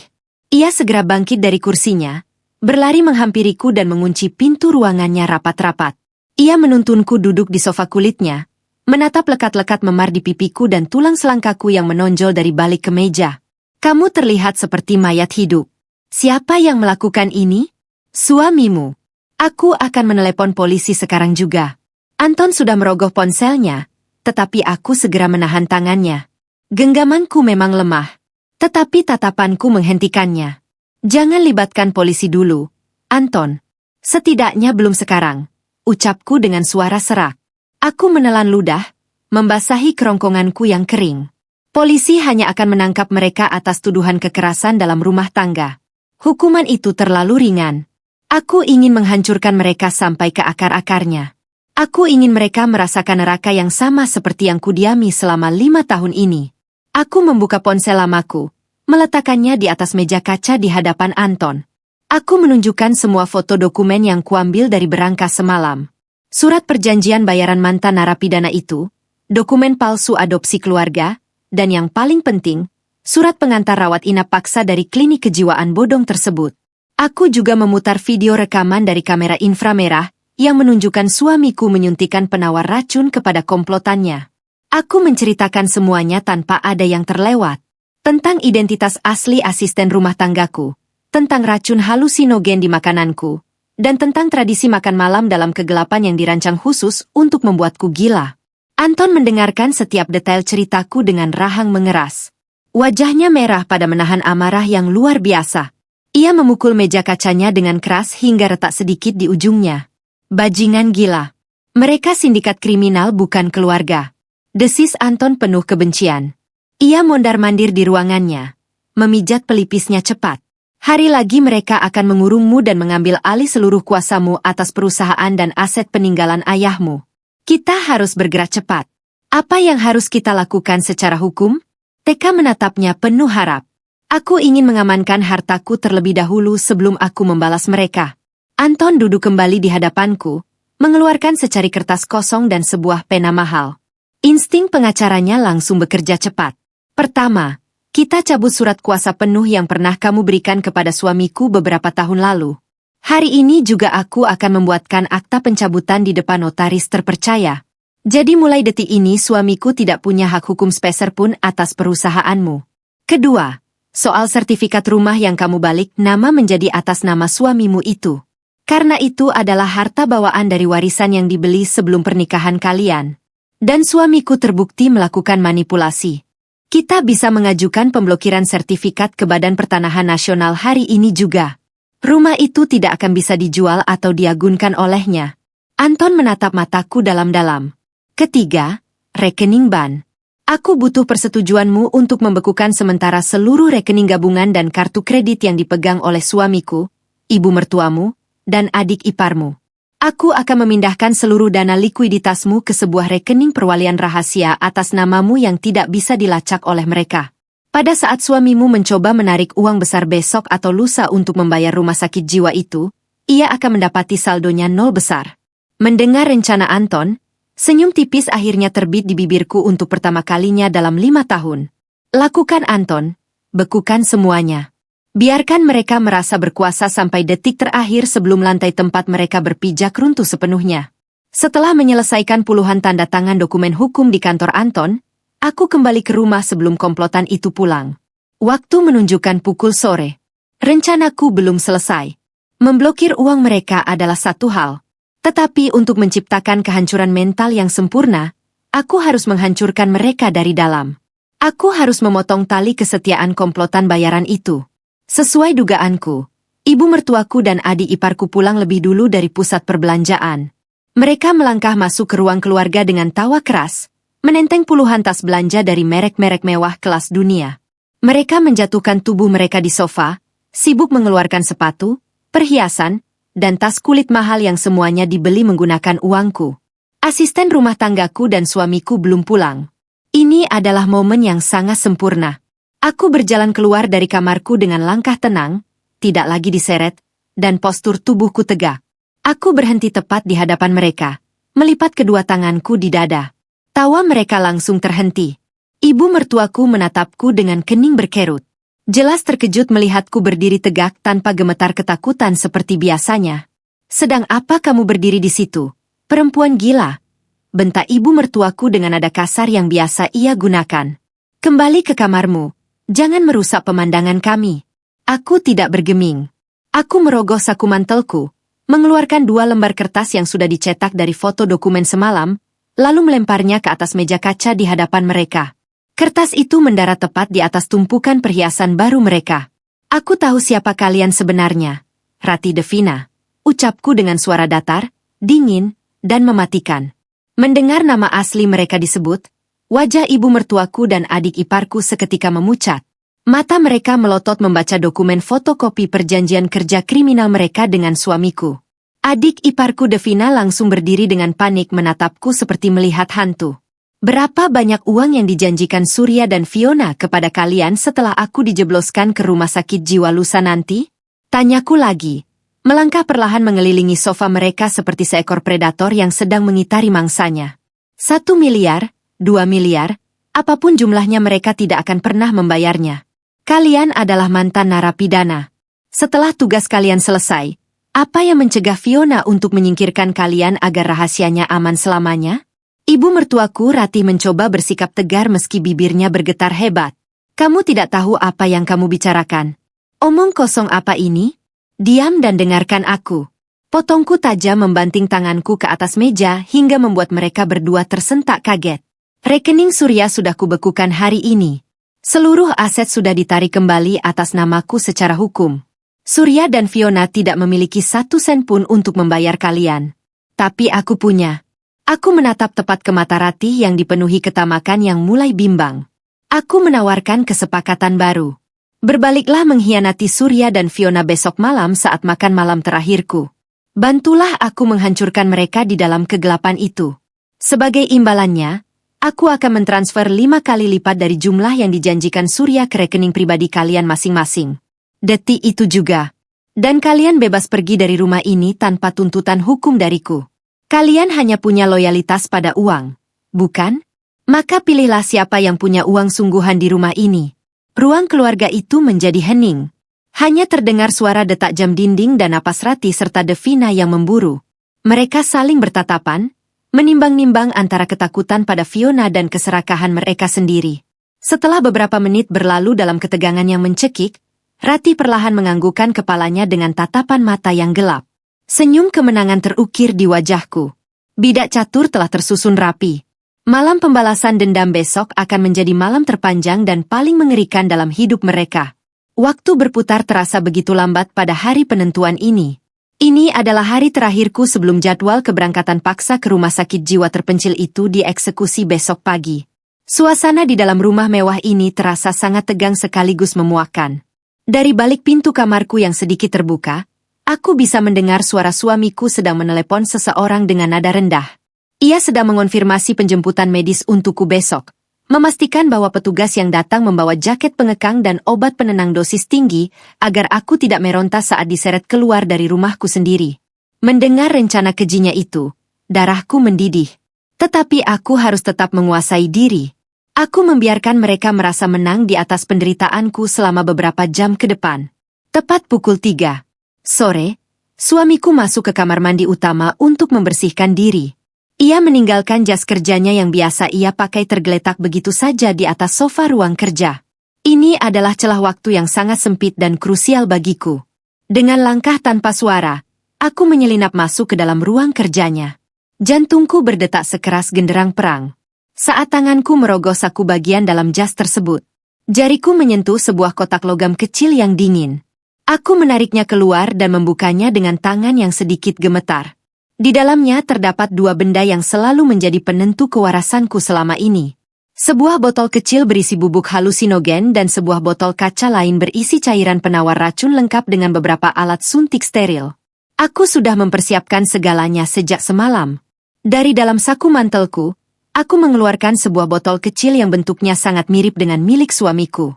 Ia segera bangkit dari kursinya, berlari menghampiriku dan mengunci pintu ruangannya rapat-rapat. Ia menuntunku duduk di sofa kulitnya, menatap lekat-lekat memar di pipiku dan tulang selangkaku yang menonjol dari balik kemeja. Kamu terlihat seperti mayat hidup. Siapa yang melakukan ini? Suamimu. Aku akan menelepon polisi sekarang juga. Anton sudah merogoh ponselnya, tetapi aku segera menahan tangannya. Genggamanku memang lemah, tetapi tatapanku menghentikannya. Jangan libatkan polisi dulu, Anton. Setidaknya belum sekarang, ucapku dengan suara serak. Aku menelan ludah, membasahi kerongkonganku yang kering. Polisi hanya akan menangkap mereka atas tuduhan kekerasan dalam rumah tangga. Hukuman itu terlalu ringan. Aku ingin menghancurkan mereka sampai ke akar-akarnya. Aku ingin mereka merasakan neraka yang sama seperti yang kudiami selama 5 tahun ini. Aku membuka ponsel lamaku, meletakkannya di atas meja kaca di hadapan Anton. Aku menunjukkan semua foto dokumen yang kuambil dari berangkas semalam. Surat perjanjian bayaran mantan narapidana itu, dokumen palsu adopsi keluarga, dan yang paling penting, surat pengantar rawat inap paksa dari klinik kejiwaan bodong tersebut. Aku juga memutar video rekaman dari kamera inframerah yang menunjukkan suamiku menyuntikkan penawar racun kepada komplotannya. Aku menceritakan semuanya tanpa ada yang terlewat. Tentang identitas asli asisten rumah tanggaku, tentang racun halusinogen di makananku, dan tentang tradisi makan malam dalam kegelapan yang dirancang khusus untuk membuatku gila. Anton mendengarkan setiap detail ceritaku dengan rahang mengeras. Wajahnya merah pada menahan amarah yang luar biasa. Ia memukul meja kacanya dengan keras hingga retak sedikit di ujungnya. Bajingan gila. Mereka sindikat kriminal bukan keluarga. Desis Anton penuh kebencian. Ia mondar-mandir di ruangannya, memijat pelipisnya cepat. Hari lagi mereka akan mengurungmu dan mengambil alih seluruh kuasamu atas perusahaan dan aset peninggalan ayahmu. Kita harus bergerak cepat. Apa yang harus kita lakukan secara hukum? Teka menatapnya penuh harap. Aku ingin mengamankan hartaku terlebih dahulu sebelum aku membalas mereka. Anton duduk kembali di hadapanku, mengeluarkan secari kertas kosong dan sebuah pena mahal. Insting pengacaranya langsung bekerja cepat. Pertama, kita cabut surat kuasa penuh yang pernah kamu berikan kepada suamiku beberapa tahun lalu. Hari ini juga aku akan membuatkan akta pencabutan di depan notaris terpercaya. Jadi mulai detik ini suamiku tidak punya hak hukum sepeser pun atas perusahaanmu. Kedua, soal sertifikat rumah yang kamu balik nama menjadi atas nama suamimu itu. Karena itu adalah harta bawaan dari warisan yang dibeli sebelum pernikahan kalian. Dan suamiku terbukti melakukan manipulasi. Kita bisa mengajukan pemblokiran sertifikat ke Badan Pertanahan Nasional hari ini juga. Rumah itu tidak akan bisa dijual atau diagunkan olehnya. Anton menatap mataku dalam-dalam. Ketiga, rekening ban. Aku butuh persetujuanmu untuk membekukan sementara seluruh rekening gabungan dan kartu kredit yang dipegang oleh suamiku, ibu mertuamu, dan adik iparmu. Aku akan memindahkan seluruh dana likuiditasmu ke sebuah rekening perwalian rahasia atas namamu yang tidak bisa dilacak oleh mereka. Pada saat suamimu mencoba menarik uang besar besok atau lusa untuk membayar rumah sakit jiwa itu, ia akan mendapati saldonya nol besar. Mendengar rencana Anton, senyum tipis akhirnya terbit di bibirku untuk pertama kalinya dalam 5 tahun. Lakukan Anton, bekukan semuanya. Biarkan mereka merasa berkuasa sampai detik terakhir sebelum lantai tempat mereka berpijak runtuh sepenuhnya. Setelah menyelesaikan puluhan tanda tangan dokumen hukum di kantor Anton, aku kembali ke rumah sebelum komplotan itu pulang. Waktu menunjukkan pukul sore. Rencanaku belum selesai. Memblokir uang mereka adalah satu hal. Tetapi untuk menciptakan kehancuran mental yang sempurna, aku harus menghancurkan mereka dari dalam. Aku harus memotong tali kesetiaan komplotan bayaran itu. Sesuai dugaanku, ibu mertuaku dan adik iparku pulang lebih dulu dari pusat perbelanjaan. Mereka melangkah masuk ke ruang keluarga dengan tawa keras, menenteng puluhan tas belanja dari merek-merek mewah kelas dunia. Mereka menjatuhkan tubuh mereka di sofa, sibuk mengeluarkan sepatu, perhiasan, dan tas kulit mahal yang semuanya dibeli menggunakan uangku. Asisten rumah tanggaku dan suamiku belum pulang. Ini adalah momen yang sangat sempurna. Aku berjalan keluar dari kamarku dengan langkah tenang, tidak lagi diseret, dan postur tubuhku tegak. Aku berhenti tepat di hadapan mereka, melipat kedua tanganku di dada. Tawa mereka langsung terhenti. Ibu mertuaku menatapku dengan kening berkerut. Jelas terkejut melihatku berdiri tegak tanpa gemetar ketakutan seperti biasanya. "Sedang apa kamu berdiri di situ? Perempuan gila," bentak ibu mertuaku dengan nada kasar yang biasa ia gunakan. "Kembali ke kamarmu. Jangan merusak pemandangan kami." Aku tidak bergeming. Aku merogoh saku mantelku, mengeluarkan 2 lembar kertas yang sudah dicetak dari foto dokumen semalam, lalu melemparnya ke atas meja kaca di hadapan mereka. Kertas itu mendarat tepat di atas tumpukan perhiasan baru mereka. "Aku tahu siapa kalian sebenarnya, Rati Devina," ucapku dengan suara datar, dingin, dan mematikan. Mendengar nama asli mereka disebut, wajah ibu mertuaku dan adik iparku seketika memucat. Mata mereka melotot membaca dokumen fotokopi perjanjian kerja kriminal mereka dengan suamiku. Adik iparku Devina langsung berdiri dengan panik menatapku seperti melihat hantu. "Berapa banyak uang yang dijanjikan Surya dan Fiona kepada kalian setelah aku dijebloskan ke rumah sakit jiwa lusa nanti?" Tanyaku lagi. Melangkah perlahan mengelilingi sofa mereka seperti seekor predator yang sedang mengitari mangsanya. 1 miliar, 2 miliar, apapun jumlahnya mereka tidak akan pernah membayarnya. "Kalian adalah mantan narapidana. Setelah tugas kalian selesai, apa yang mencegah Fiona untuk menyingkirkan kalian agar rahasianya aman selamanya?" Ibu mertuaku Rati mencoba bersikap tegar meski bibirnya bergetar hebat. "Kamu tidak tahu apa yang kamu bicarakan. Omong kosong apa ini? Diam dan dengarkan aku." Potongku tajam membanting tanganku ke atas meja hingga membuat mereka berdua tersentak kaget. "Rekening Surya sudah kubekukan hari ini. Seluruh aset sudah ditarik kembali atas namaku secara hukum. Surya dan Fiona tidak memiliki 1 sen pun untuk membayar kalian. Tapi aku punya." Aku menatap tepat ke mata Rati yang dipenuhi ketamakan yang mulai bimbang. Aku menawarkan kesepakatan baru. "Berbaliklah mengkhianati Surya dan Fiona besok malam saat makan malam terakhirku. Bantulah aku menghancurkan mereka di dalam kegelapan itu. Sebagai imbalannya, aku akan mentransfer 5 kali lipat dari jumlah yang dijanjikan Surya ke rekening pribadi kalian masing-masing. Detik itu juga. Dan kalian bebas pergi dari rumah ini tanpa tuntutan hukum dariku. Kalian hanya punya loyalitas pada uang, bukan? Maka pilihlah siapa yang punya uang sungguhan di rumah ini." Ruang keluarga itu menjadi hening. Hanya terdengar suara detak jam dinding dan napas Rati serta Devina yang memburu. Mereka saling bertatapan, menimbang-nimbang antara ketakutan pada Fiona dan keserakahan mereka sendiri. Setelah beberapa menit berlalu dalam ketegangan yang mencekik, Rati perlahan menganggukkan kepalanya dengan tatapan mata yang gelap. Senyum kemenangan terukir di wajahku. Bidak catur telah tersusun rapi. Malam pembalasan dendam besok akan menjadi malam terpanjang dan paling mengerikan dalam hidup mereka. Waktu berputar terasa begitu lambat pada hari penentuan ini. Ini adalah hari terakhirku sebelum jadwal keberangkatan paksa ke rumah sakit jiwa terpencil itu dieksekusi besok pagi. Suasana di dalam rumah mewah ini terasa sangat tegang sekaligus memuakkan. Dari balik pintu kamarku yang sedikit terbuka, aku bisa mendengar suara suamiku sedang menelepon seseorang dengan nada rendah. Ia sedang mengonfirmasi penjemputan medis untukku besok, memastikan bahwa petugas yang datang membawa jaket pengekang dan obat penenang dosis tinggi agar aku tidak meronta saat diseret keluar dari rumahku sendiri. Mendengar rencana kejinya itu, darahku mendidih. Tetapi aku harus tetap menguasai diri. Aku membiarkan mereka merasa menang di atas penderitaanku selama beberapa jam ke depan. Tepat pukul 3 sore, suamiku masuk ke kamar mandi utama untuk membersihkan diri. Ia meninggalkan jas kerjanya yang biasa ia pakai tergeletak begitu saja di atas sofa ruang kerja. Ini adalah celah waktu yang sangat sempit dan krusial bagiku. Dengan langkah tanpa suara, aku menyelinap masuk ke dalam ruang kerjanya. Jantungku berdetak sekeras genderang perang. Saat tanganku merogoh saku bagian dalam jas tersebut, jariku menyentuh sebuah kotak logam kecil yang dingin. Aku menariknya keluar dan membukanya dengan tangan yang sedikit gemetar. Di dalamnya terdapat 2 benda yang selalu menjadi penentu kewarasanku selama ini. Sebuah botol kecil berisi bubuk halusinogen dan sebuah botol kaca lain berisi cairan penawar racun lengkap dengan beberapa alat suntik steril. Aku sudah mempersiapkan segalanya sejak semalam. Dari dalam saku mantelku, aku mengeluarkan sebuah botol kecil yang bentuknya sangat mirip dengan milik suamiku.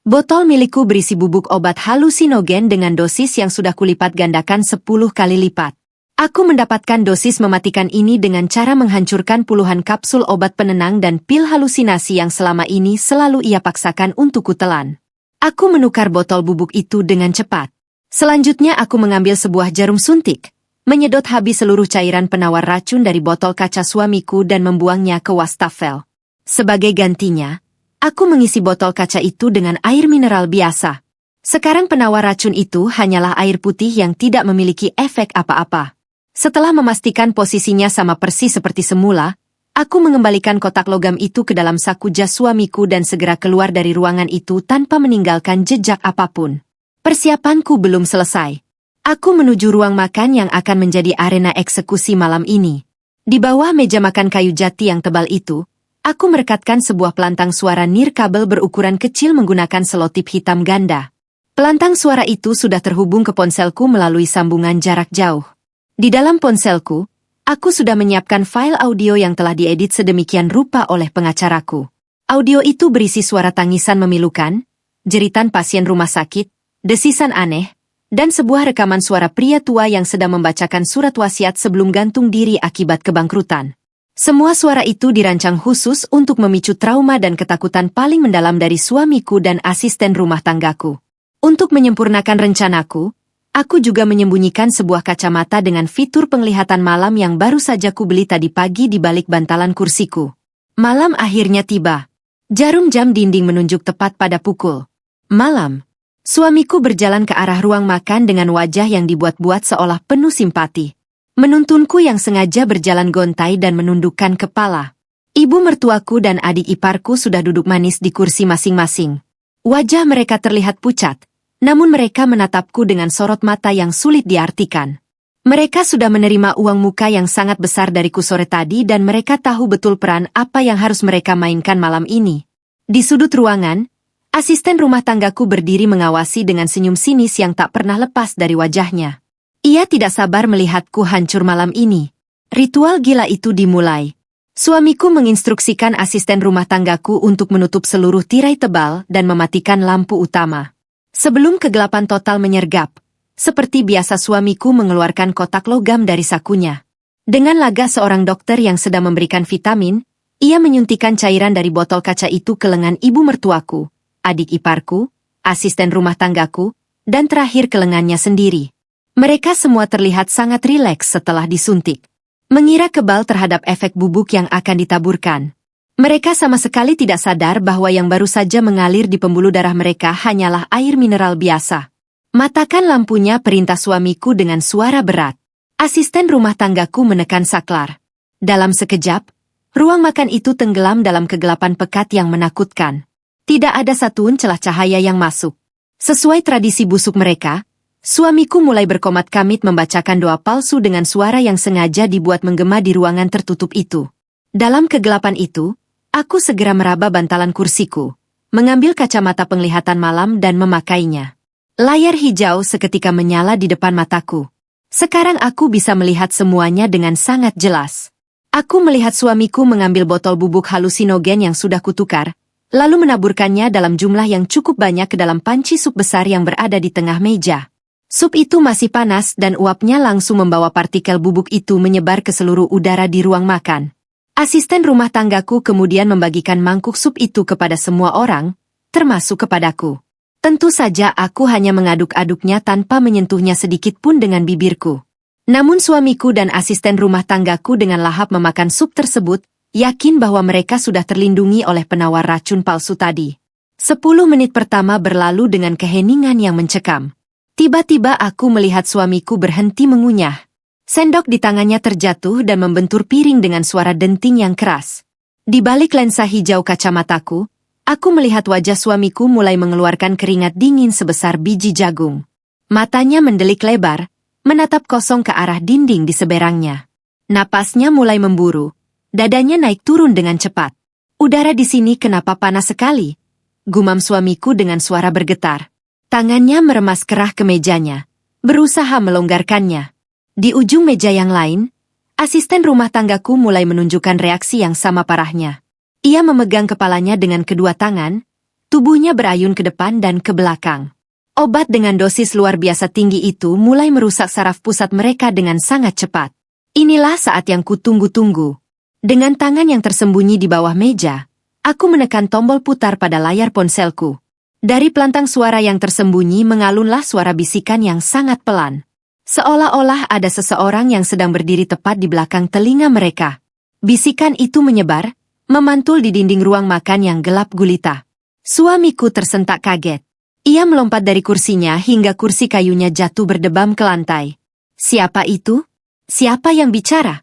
Botol milikku berisi bubuk obat halusinogen dengan dosis yang sudah kulipat gandakan 10 kali lipat. Aku mendapatkan dosis mematikan ini dengan cara menghancurkan puluhan kapsul obat penenang dan pil halusinasi yang selama ini selalu ia paksakan untuk kutelan. Aku menukar botol bubuk itu dengan cepat. Selanjutnya aku mengambil sebuah jarum suntik, menyedot habis seluruh cairan penawar racun dari botol kaca suamiku dan membuangnya ke wastafel. Sebagai gantinya, aku mengisi botol kaca itu dengan air mineral biasa. Sekarang penawar racun itu hanyalah air putih yang tidak memiliki efek apa-apa. Setelah memastikan posisinya sama persis seperti semula, aku mengembalikan kotak logam itu ke dalam saku jas suamiku dan segera keluar dari ruangan itu tanpa meninggalkan jejak apapun. Persiapanku belum selesai. Aku menuju ruang makan yang akan menjadi arena eksekusi malam ini. Di bawah meja makan kayu jati yang tebal itu, aku merekatkan sebuah pelantang suara nirkabel berukuran kecil menggunakan selotip hitam ganda. Pelantang suara itu sudah terhubung ke ponselku melalui sambungan jarak jauh. Di dalam ponselku, aku sudah menyiapkan file audio yang telah diedit sedemikian rupa oleh pengacaraku. Audio itu berisi suara tangisan memilukan, jeritan pasien rumah sakit, desisan aneh, dan sebuah rekaman suara pria tua yang sedang membacakan surat wasiat sebelum gantung diri akibat kebangkrutan. Semua suara itu dirancang khusus untuk memicu trauma dan ketakutan paling mendalam dari suamiku dan asisten rumah tanggaku. Untuk menyempurnakan rencanaku, aku juga menyembunyikan sebuah kacamata dengan fitur penglihatan malam yang baru saja kubeli tadi pagi di balik bantalan kursiku. Malam akhirnya tiba. Jarum jam dinding menunjuk tepat pada pukul. Malam. Suamiku berjalan ke arah ruang makan dengan wajah yang dibuat-buat seolah penuh simpati. Menuntunku yang sengaja berjalan gontai dan menundukkan kepala. Ibu mertuaku dan adik iparku sudah duduk manis di kursi masing-masing. Wajah mereka terlihat pucat. Namun mereka menatapku dengan sorot mata yang sulit diartikan. Mereka sudah menerima uang muka yang sangat besar dariku sore tadi dan mereka tahu betul peran apa yang harus mereka mainkan malam ini. Di sudut ruangan, asisten rumah tanggaku berdiri mengawasi dengan senyum sinis yang tak pernah lepas dari wajahnya. Ia tidak sabar melihatku hancur malam ini. Ritual gila itu dimulai. Suamiku menginstruksikan asisten rumah tanggaku untuk menutup seluruh tirai tebal dan mematikan lampu utama. Sebelum kegelapan total menyergap, seperti biasa suamiku mengeluarkan kotak logam dari sakunya. Dengan lagah seorang dokter yang sedang memberikan vitamin, ia menyuntikkan cairan dari botol kaca itu ke lengan ibu mertuaku, adik iparku, asisten rumah tanggaku, dan terakhir ke lengannya sendiri. Mereka semua terlihat sangat rileks setelah disuntik. Mengira kebal terhadap efek bubuk yang akan ditaburkan. Mereka sama sekali tidak sadar bahwa yang baru saja mengalir di pembuluh darah mereka hanyalah air mineral biasa. Matakan lampunya, perintah suamiku dengan suara berat. Asisten rumah tanggaku menekan saklar. Dalam sekejap, ruang makan itu tenggelam dalam kegelapan pekat yang menakutkan. Tidak ada satupun celah cahaya yang masuk. Sesuai tradisi busuk mereka, suamiku mulai berkomat-kamit membacakan doa palsu dengan suara yang sengaja dibuat menggema di ruangan tertutup itu. Dalam kegelapan itu, aku segera meraba bantalan kursiku, mengambil kacamata penglihatan malam dan memakainya. Layar hijau seketika menyala di depan mataku. Sekarang aku bisa melihat semuanya dengan sangat jelas. Aku melihat suamiku mengambil botol bubuk halusinogen yang sudah kutukar, lalu menaburkannya dalam jumlah yang cukup banyak ke dalam panci sup besar yang berada di tengah meja. Sup itu masih panas dan uapnya langsung membawa partikel bubuk itu menyebar ke seluruh udara di ruang makan. Asisten rumah tanggaku kemudian membagikan mangkuk sup itu kepada semua orang, termasuk kepadaku. Tentu saja aku hanya mengaduk-aduknya tanpa menyentuhnya sedikit pun dengan bibirku. Namun suamiku dan asisten rumah tanggaku dengan lahap memakan sup tersebut, yakin bahwa mereka sudah terlindungi oleh penawar racun palsu tadi. 10 menit pertama berlalu dengan keheningan yang mencekam. Tiba-tiba aku melihat suamiku berhenti mengunyah. Sendok di tangannya terjatuh dan membentur piring dengan suara denting yang keras. Di balik lensa hijau kacamataku, aku melihat wajah suamiku mulai mengeluarkan keringat dingin sebesar biji jagung. Matanya mendelik lebar, menatap kosong ke arah dinding di seberangnya. Napasnya mulai memburu, dadanya naik turun dengan cepat. Udara di sini kenapa panas sekali? Gumam suamiku dengan suara bergetar. Tangannya meremas kerah ke mejanya, berusaha melonggarkannya. Di ujung meja yang lain, asisten rumah tanggaku mulai menunjukkan reaksi yang sama parahnya. Ia memegang kepalanya dengan kedua tangan, tubuhnya berayun ke depan dan ke belakang. Obat dengan dosis luar biasa tinggi itu mulai merusak saraf pusat mereka dengan sangat cepat. Inilah saat yang kutunggu-tunggu. Dengan tangan yang tersembunyi di bawah meja, aku menekan tombol putar pada layar ponselku. Dari pelantang suara yang tersembunyi mengalunlah suara bisikan yang sangat pelan. Seolah-olah ada seseorang yang sedang berdiri tepat di belakang telinga mereka. Bisikan itu menyebar, memantul di dinding ruang makan yang gelap gulita. Suamiku tersentak kaget. Ia melompat dari kursinya hingga kursi kayunya jatuh berdebam ke lantai. Siapa itu? Siapa yang bicara?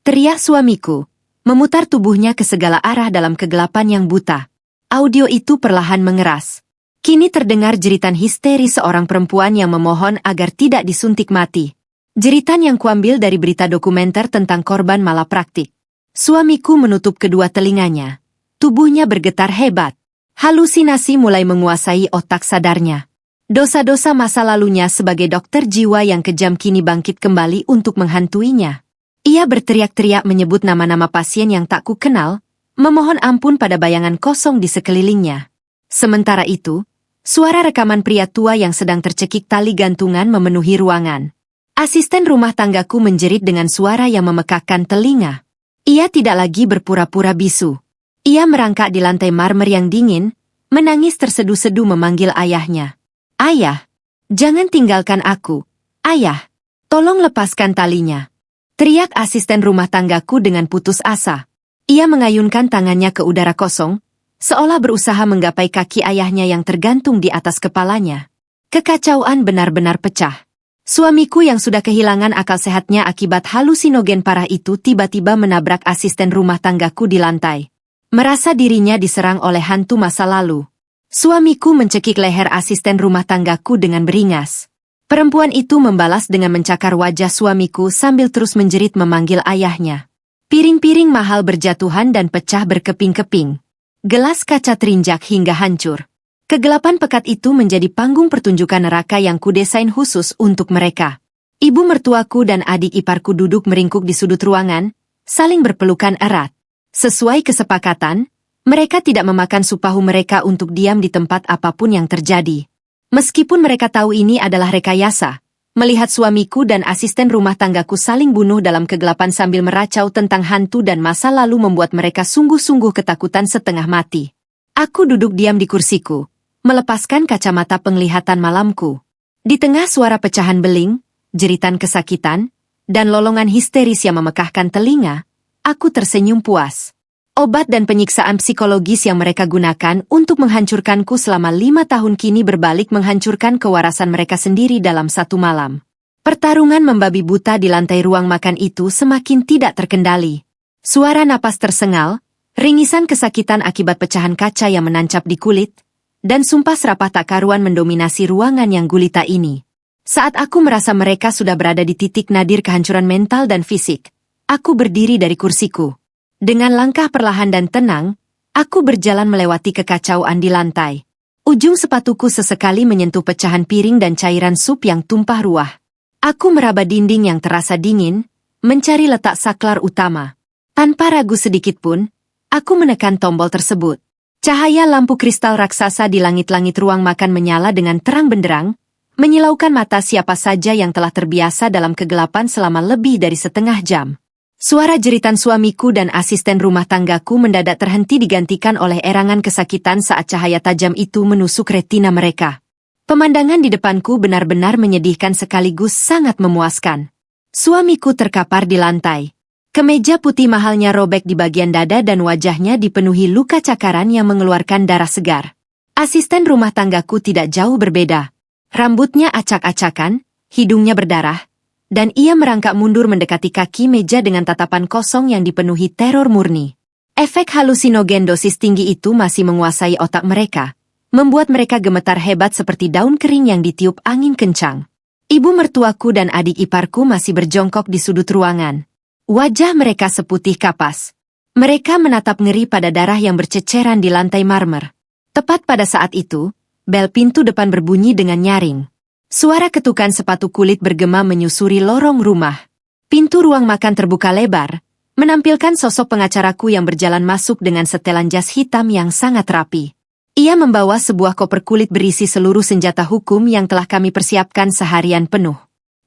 Teriak suamiku, memutar tubuhnya ke segala arah dalam kegelapan yang buta. Audio itu perlahan mengeras. Kini terdengar jeritan histeri seorang perempuan yang memohon agar tidak disuntik mati. Jeritan yang kuambil dari berita dokumenter tentang korban malapraktik. Suamiku menutup kedua telinganya. Tubuhnya bergetar hebat. Halusinasi mulai menguasai otak sadarnya. Dosa-dosa masa lalunya sebagai dokter jiwa yang kejam kini bangkit kembali untuk menghantuinya. Ia berteriak-teriak menyebut nama-nama pasien yang tak kukenal, memohon ampun pada bayangan kosong di sekelilingnya. Sementara itu, suara rekaman pria tua yang sedang tercekik tali gantungan memenuhi ruangan. Asisten rumah tanggaku menjerit dengan suara yang memekakkan telinga. Ia tidak lagi berpura-pura bisu. Ia merangkak di lantai marmer yang dingin, menangis tersedu-sedu memanggil ayahnya. Ayah, jangan tinggalkan aku. Ayah, tolong lepaskan talinya. Teriak asisten rumah tanggaku dengan putus asa. Ia mengayunkan tangannya ke udara kosong, seolah berusaha menggapai kaki ayahnya yang tergantung di atas kepalanya. Kekacauan benar-benar pecah. Suamiku yang sudah kehilangan akal sehatnya akibat halusinogen parah itu tiba-tiba menabrak asisten rumah tanggaku di lantai. Merasa dirinya diserang oleh hantu masa lalu. Suamiku mencekik leher asisten rumah tanggaku dengan beringas. Perempuan itu membalas dengan mencakar wajah suamiku sambil terus menjerit memanggil ayahnya. Piring-piring mahal berjatuhan dan pecah berkeping-keping. Gelas kaca terinjak hingga hancur. Kegelapan pekat itu menjadi panggung pertunjukan neraka yang kudesain khusus untuk mereka. Ibu mertuaku dan adik iparku duduk meringkuk di sudut ruangan, saling berpelukan erat. Sesuai kesepakatan, mereka tidak memakan supahu mereka untuk diam di tempat apapun yang terjadi. Meskipun mereka tahu ini adalah rekayasa, melihat suamiku dan asisten rumah tanggaku saling bunuh dalam kegelapan sambil meracau tentang hantu dan masa lalu membuat mereka sungguh-sungguh ketakutan setengah mati. Aku duduk diam di kursiku, melepaskan kacamata penglihatan malamku. Di tengah suara pecahan beling, jeritan kesakitan, dan lolongan histeris yang memekakkan telinga, aku tersenyum puas. Obat dan penyiksaan psikologis yang mereka gunakan untuk menghancurkanku selama 5 tahun kini berbalik menghancurkan kewarasan mereka sendiri dalam satu malam. Pertarungan membabi buta di lantai ruang makan itu semakin tidak terkendali. Suara napas tersengal, ringisan kesakitan akibat pecahan kaca yang menancap di kulit, dan sumpah serapah tak karuan mendominasi ruangan yang gulita ini. Saat aku merasa mereka sudah berada di titik nadir kehancuran mental dan fisik, aku berdiri dari kursiku. Dengan langkah perlahan dan tenang, aku berjalan melewati kekacauan di lantai. Ujung sepatuku sesekali menyentuh pecahan piring dan cairan sup yang tumpah ruah. Aku meraba dinding yang terasa dingin, mencari letak saklar utama. Tanpa ragu sedikit pun, aku menekan tombol tersebut. Cahaya lampu kristal raksasa di langit-langit ruang makan menyala dengan terang benderang, menyilaukan mata siapa saja yang telah terbiasa dalam kegelapan selama lebih dari setengah jam. Suara jeritan suamiku dan asisten rumah tanggaku mendadak terhenti digantikan oleh erangan kesakitan saat cahaya tajam itu menusuk retina mereka. Pemandangan di depanku benar-benar menyedihkan sekaligus sangat memuaskan. Suamiku terkapar di lantai. Kemeja putih mahalnya robek di bagian dada dan wajahnya dipenuhi luka cakaran yang mengeluarkan darah segar. Asisten rumah tanggaku tidak jauh berbeda. Rambutnya acak-acakan, hidungnya berdarah, dan ia merangkak mundur mendekati kaki meja dengan tatapan kosong yang dipenuhi teror murni. Efek halusinogen dosis tinggi itu masih menguasai otak mereka, membuat mereka gemetar hebat seperti daun kering yang ditiup angin kencang. Ibu mertuaku dan adik iparku masih berjongkok di sudut ruangan. Wajah mereka seputih kapas. Mereka menatap ngeri pada darah yang berceceran di lantai marmer. Tepat pada saat itu, bel pintu depan berbunyi dengan nyaring. Suara ketukan sepatu kulit bergema menyusuri lorong rumah. Pintu ruang makan terbuka lebar, menampilkan sosok pengacaraku yang berjalan masuk dengan setelan jas hitam yang sangat rapi. Ia membawa sebuah koper kulit berisi seluruh senjata hukum yang telah kami persiapkan seharian penuh.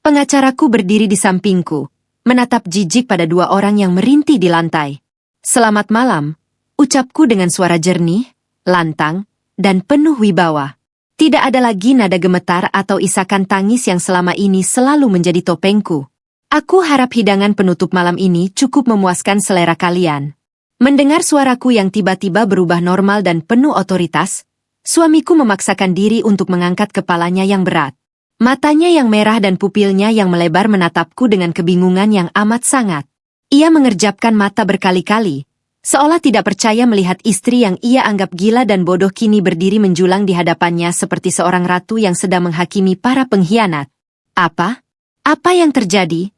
Pengacaraku berdiri di sampingku, menatap jijik pada dua orang yang merintih di lantai. "Selamat malam," ucapku dengan suara jernih, lantang, dan penuh wibawa. Tidak ada lagi nada gemetar atau isakan tangis yang selama ini selalu menjadi topengku. Aku harap hidangan penutup malam ini cukup memuaskan selera kalian. Mendengar suaraku yang tiba-tiba berubah normal dan penuh otoritas, suamiku memaksakan diri untuk mengangkat kepalanya yang berat. Matanya yang merah dan pupilnya yang melebar menatapku dengan kebingungan yang amat sangat. Ia mengerjapkan mata berkali-kali, seolah tidak percaya melihat istri yang ia anggap gila dan bodoh kini berdiri menjulang di hadapannya seperti seorang ratu yang sedang menghakimi para pengkhianat. "Apa? Apa yang terjadi?"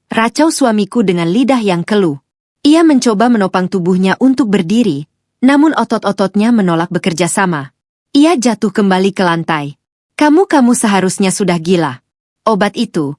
racau suamiku dengan lidah yang keluh. Ia mencoba menopang tubuhnya untuk berdiri, namun otot-ototnya menolak bekerja sama. Ia jatuh kembali ke lantai. Kamu seharusnya sudah gila. Obat itu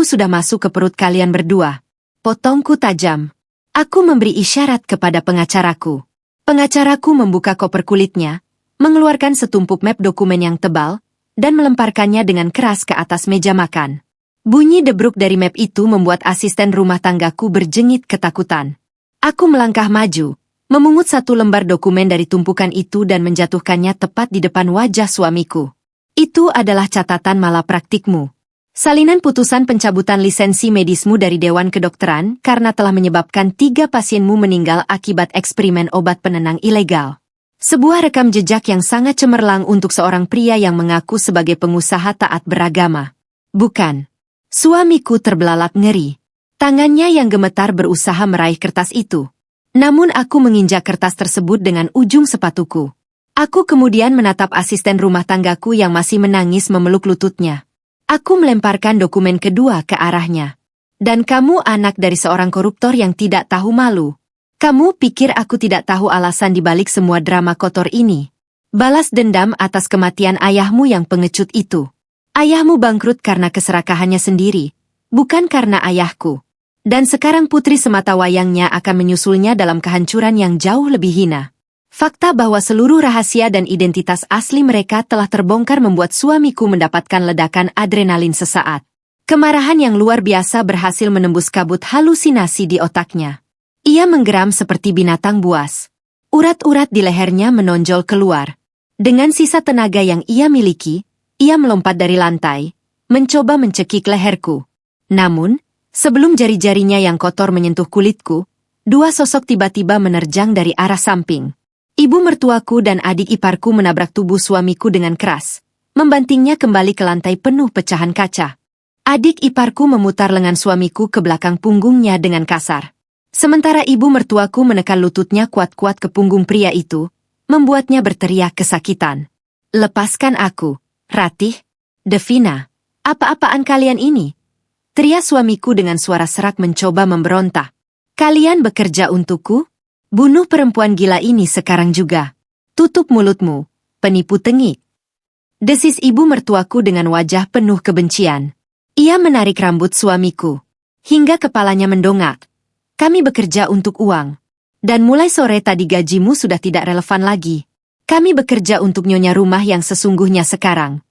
sudah masuk ke perut kalian berdua." Potongku tajam. Aku memberi isyarat kepada pengacaraku. Pengacaraku membuka koper kulitnya, mengeluarkan setumpuk map dokumen yang tebal, dan melemparkannya dengan keras ke atas meja makan. Bunyi debruk dari map itu membuat asisten rumah tanggaku berjengit ketakutan. Aku melangkah maju, memungut satu lembar dokumen dari tumpukan itu dan menjatuhkannya tepat di depan wajah suamiku. "Itu adalah catatan malapraktikmu. Salinan putusan pencabutan lisensi medismu dari Dewan Kedokteran karena telah menyebabkan 3 pasienmu meninggal akibat eksperimen obat penenang ilegal. Sebuah rekam jejak yang sangat cemerlang untuk seorang pria yang mengaku sebagai pengusaha taat beragama." "Bukan." Suamiku terbelalak ngeri. Tangannya yang gemetar berusaha meraih kertas itu. Namun aku menginjak kertas tersebut dengan ujung sepatuku. Aku kemudian menatap asisten rumah tanggaku yang masih menangis memeluk lututnya. Aku melemparkan dokumen kedua ke arahnya. "Dan kamu anak dari seorang koruptor yang tidak tahu malu. Kamu pikir aku tidak tahu alasan dibalik semua drama kotor ini? Balas dendam atas kematian ayahmu yang pengecut itu. Ayahmu bangkrut karena keserakahannya sendiri, bukan karena ayahku. Dan sekarang putri semata wayangnya akan menyusulnya dalam kehancuran yang jauh lebih hina." Fakta bahwa seluruh rahasia dan identitas asli mereka telah terbongkar membuat suamiku mendapatkan ledakan adrenalin sesaat. Kemarahan yang luar biasa berhasil menembus kabut halusinasi di otaknya. Ia menggeram seperti binatang buas. Urat-urat di lehernya menonjol keluar. Dengan sisa tenaga yang ia miliki, ia melompat dari lantai, mencoba mencekik leherku. Namun, sebelum jari-jarinya yang kotor menyentuh kulitku, dua sosok tiba-tiba menerjang dari arah samping. Ibu mertuaku dan adik iparku menabrak tubuh suamiku dengan keras, membantingnya kembali ke lantai penuh pecahan kaca. Adik iparku memutar lengan suamiku ke belakang punggungnya dengan kasar. Sementara ibu mertuaku menekan lututnya kuat-kuat ke punggung pria itu, membuatnya berteriak kesakitan. "Lepaskan aku, Ratih, Devina, apa-apaan kalian ini?" teriak suamiku dengan suara serak mencoba memberontak. "Kalian bekerja untukku? Bunuh perempuan gila ini sekarang juga. Tutup mulutmu, penipu tengik." Desis ibu mertuaku dengan wajah penuh kebencian. Ia menarik rambut suamiku, hingga kepalanya mendongak. "Kami bekerja untuk uang. Dan mulai sore tadi gajimu sudah tidak relevan lagi. Kami bekerja untuk nyonya rumah yang sesungguhnya sekarang."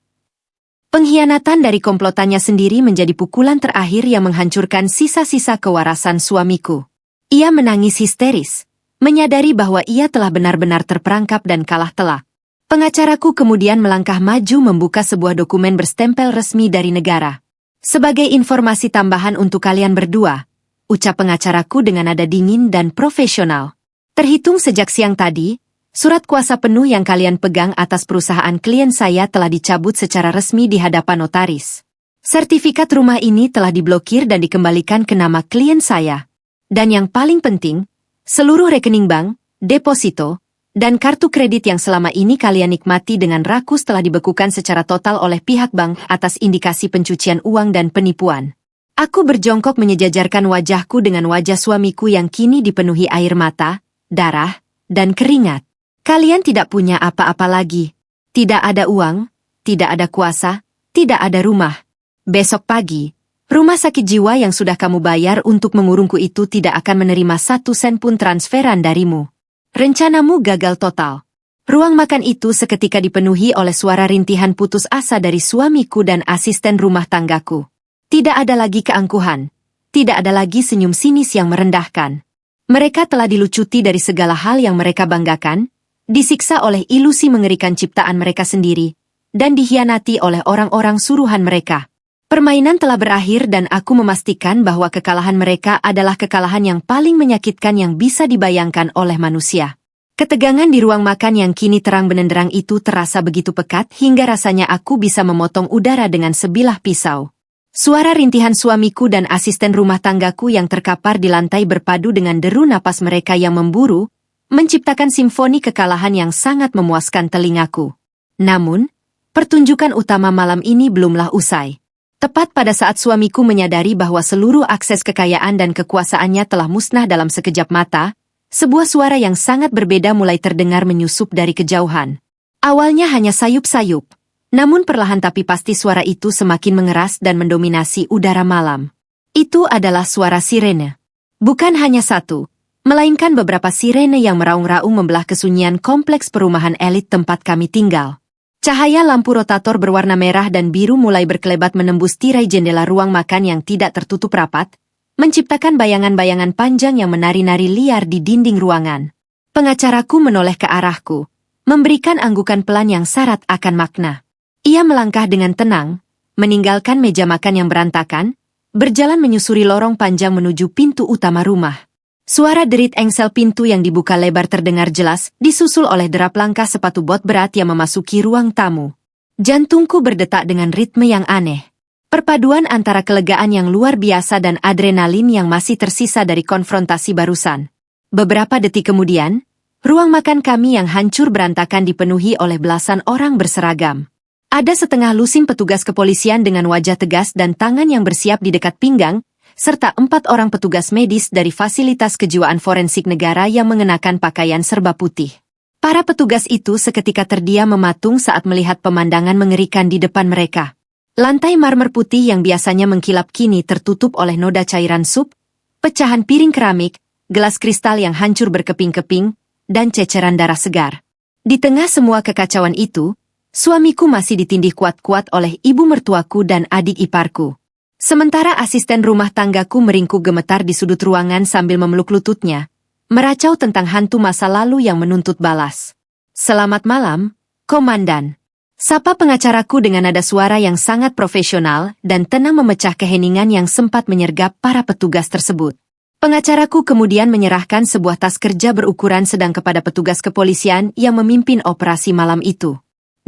Pengkhianatan dari komplotannya sendiri menjadi pukulan terakhir yang menghancurkan sisa-sisa kewarasan suamiku. Ia menangis histeris, menyadari bahwa ia telah benar-benar terperangkap dan kalah telak. Pengacaraku kemudian melangkah maju membuka sebuah dokumen berstempel resmi dari negara. "Sebagai informasi tambahan untuk kalian berdua," ucap pengacaraku dengan nada dingin dan profesional. "Terhitung sejak siang tadi, surat kuasa penuh yang kalian pegang atas perusahaan klien saya telah dicabut secara resmi di hadapan notaris. Sertifikat rumah ini telah diblokir dan dikembalikan ke nama klien saya. Dan yang paling penting, seluruh rekening bank, deposito, dan kartu kredit yang selama ini kalian nikmati dengan rakus telah dibekukan secara total oleh pihak bank atas indikasi pencucian uang dan penipuan. Aku berjongkok menyejajarkan wajahku dengan wajah suamiku yang kini dipenuhi air mata, darah, dan keringat. Kalian tidak punya apa-apa lagi. Tidak ada uang, tidak ada kuasa, tidak ada rumah. Besok pagi, rumah sakit jiwa yang sudah kamu bayar untuk mengurungku itu tidak akan menerima 1 sen pun transferan darimu. Rencanamu gagal total. Ruang makan itu seketika dipenuhi oleh suara rintihan putus asa dari suamiku dan asisten rumah tanggaku. Tidak ada lagi keangkuhan. Tidak ada lagi senyum sinis yang merendahkan. Mereka telah dilucuti dari segala hal yang mereka banggakan, disiksa oleh ilusi mengerikan ciptaan mereka sendiri, dan dikhianati oleh orang-orang suruhan mereka. Permainan telah berakhir dan aku memastikan bahwa kekalahan mereka adalah kekalahan yang paling menyakitkan yang bisa dibayangkan oleh manusia. Ketegangan di ruang makan yang kini terang benderang itu terasa begitu pekat hingga rasanya aku bisa memotong udara dengan sebilah pisau. Suara rintihan suamiku dan asisten rumah tanggaku yang terkapar di lantai berpadu dengan deru napas mereka yang memburu, menciptakan simfoni kekalahan yang sangat memuaskan telingaku. Namun, pertunjukan utama malam ini belumlah usai. Tepat pada saat suamiku menyadari bahwa seluruh akses kekayaan dan kekuasaannya telah musnah dalam sekejap mata, sebuah suara yang sangat berbeda mulai terdengar menyusup dari kejauhan. Awalnya hanya sayup-sayup. Namun perlahan tapi pasti suara itu semakin mengeras dan mendominasi udara malam. Itu adalah suara sirene. Bukan hanya satu, melainkan beberapa sirene yang meraung-raung membelah kesunyian kompleks perumahan elit tempat kami tinggal. Cahaya lampu rotator berwarna merah dan biru mulai berkelebat menembus tirai jendela ruang makan yang tidak tertutup rapat, menciptakan bayangan-bayangan panjang yang menari-nari liar di dinding ruangan. Pengacaraku menoleh ke arahku, memberikan anggukan pelan yang syarat akan makna. Ia melangkah dengan tenang, meninggalkan meja makan yang berantakan, berjalan menyusuri lorong panjang menuju pintu utama rumah. Suara derit engsel pintu yang dibuka lebar terdengar jelas, disusul oleh derap langkah sepatu bot berat yang memasuki ruang tamu. Jantungku berdetak dengan ritme yang aneh. Perpaduan antara kelegaan yang luar biasa dan adrenalin yang masih tersisa dari konfrontasi barusan. Beberapa detik kemudian, ruang makan kami yang hancur berantakan dipenuhi oleh belasan orang berseragam. Ada setengah lusin petugas kepolisian dengan wajah tegas dan tangan yang bersiap di dekat pinggang, serta 4 orang petugas medis dari Fasilitas Kejiwaan Forensik Negara yang mengenakan pakaian serba putih. Para petugas itu seketika terdiam mematung saat melihat pemandangan mengerikan di depan mereka. Lantai marmer putih yang biasanya mengkilap kini tertutup oleh noda cairan sup, pecahan piring keramik, gelas kristal yang hancur berkeping-keping, dan ceceran darah segar. Di tengah semua kekacauan itu, suamiku masih ditindih kuat-kuat oleh ibu mertuaku dan adik iparku. Sementara asisten rumah tanggaku meringkuk gemetar di sudut ruangan sambil memeluk lututnya, meracau tentang hantu masa lalu yang menuntut balas. "Selamat malam, Komandan." Sapa pengacaraku dengan nada suara yang sangat profesional dan tenang memecah keheningan yang sempat menyergap para petugas tersebut. Pengacaraku kemudian menyerahkan sebuah tas kerja berukuran sedang kepada petugas kepolisian yang memimpin operasi malam itu.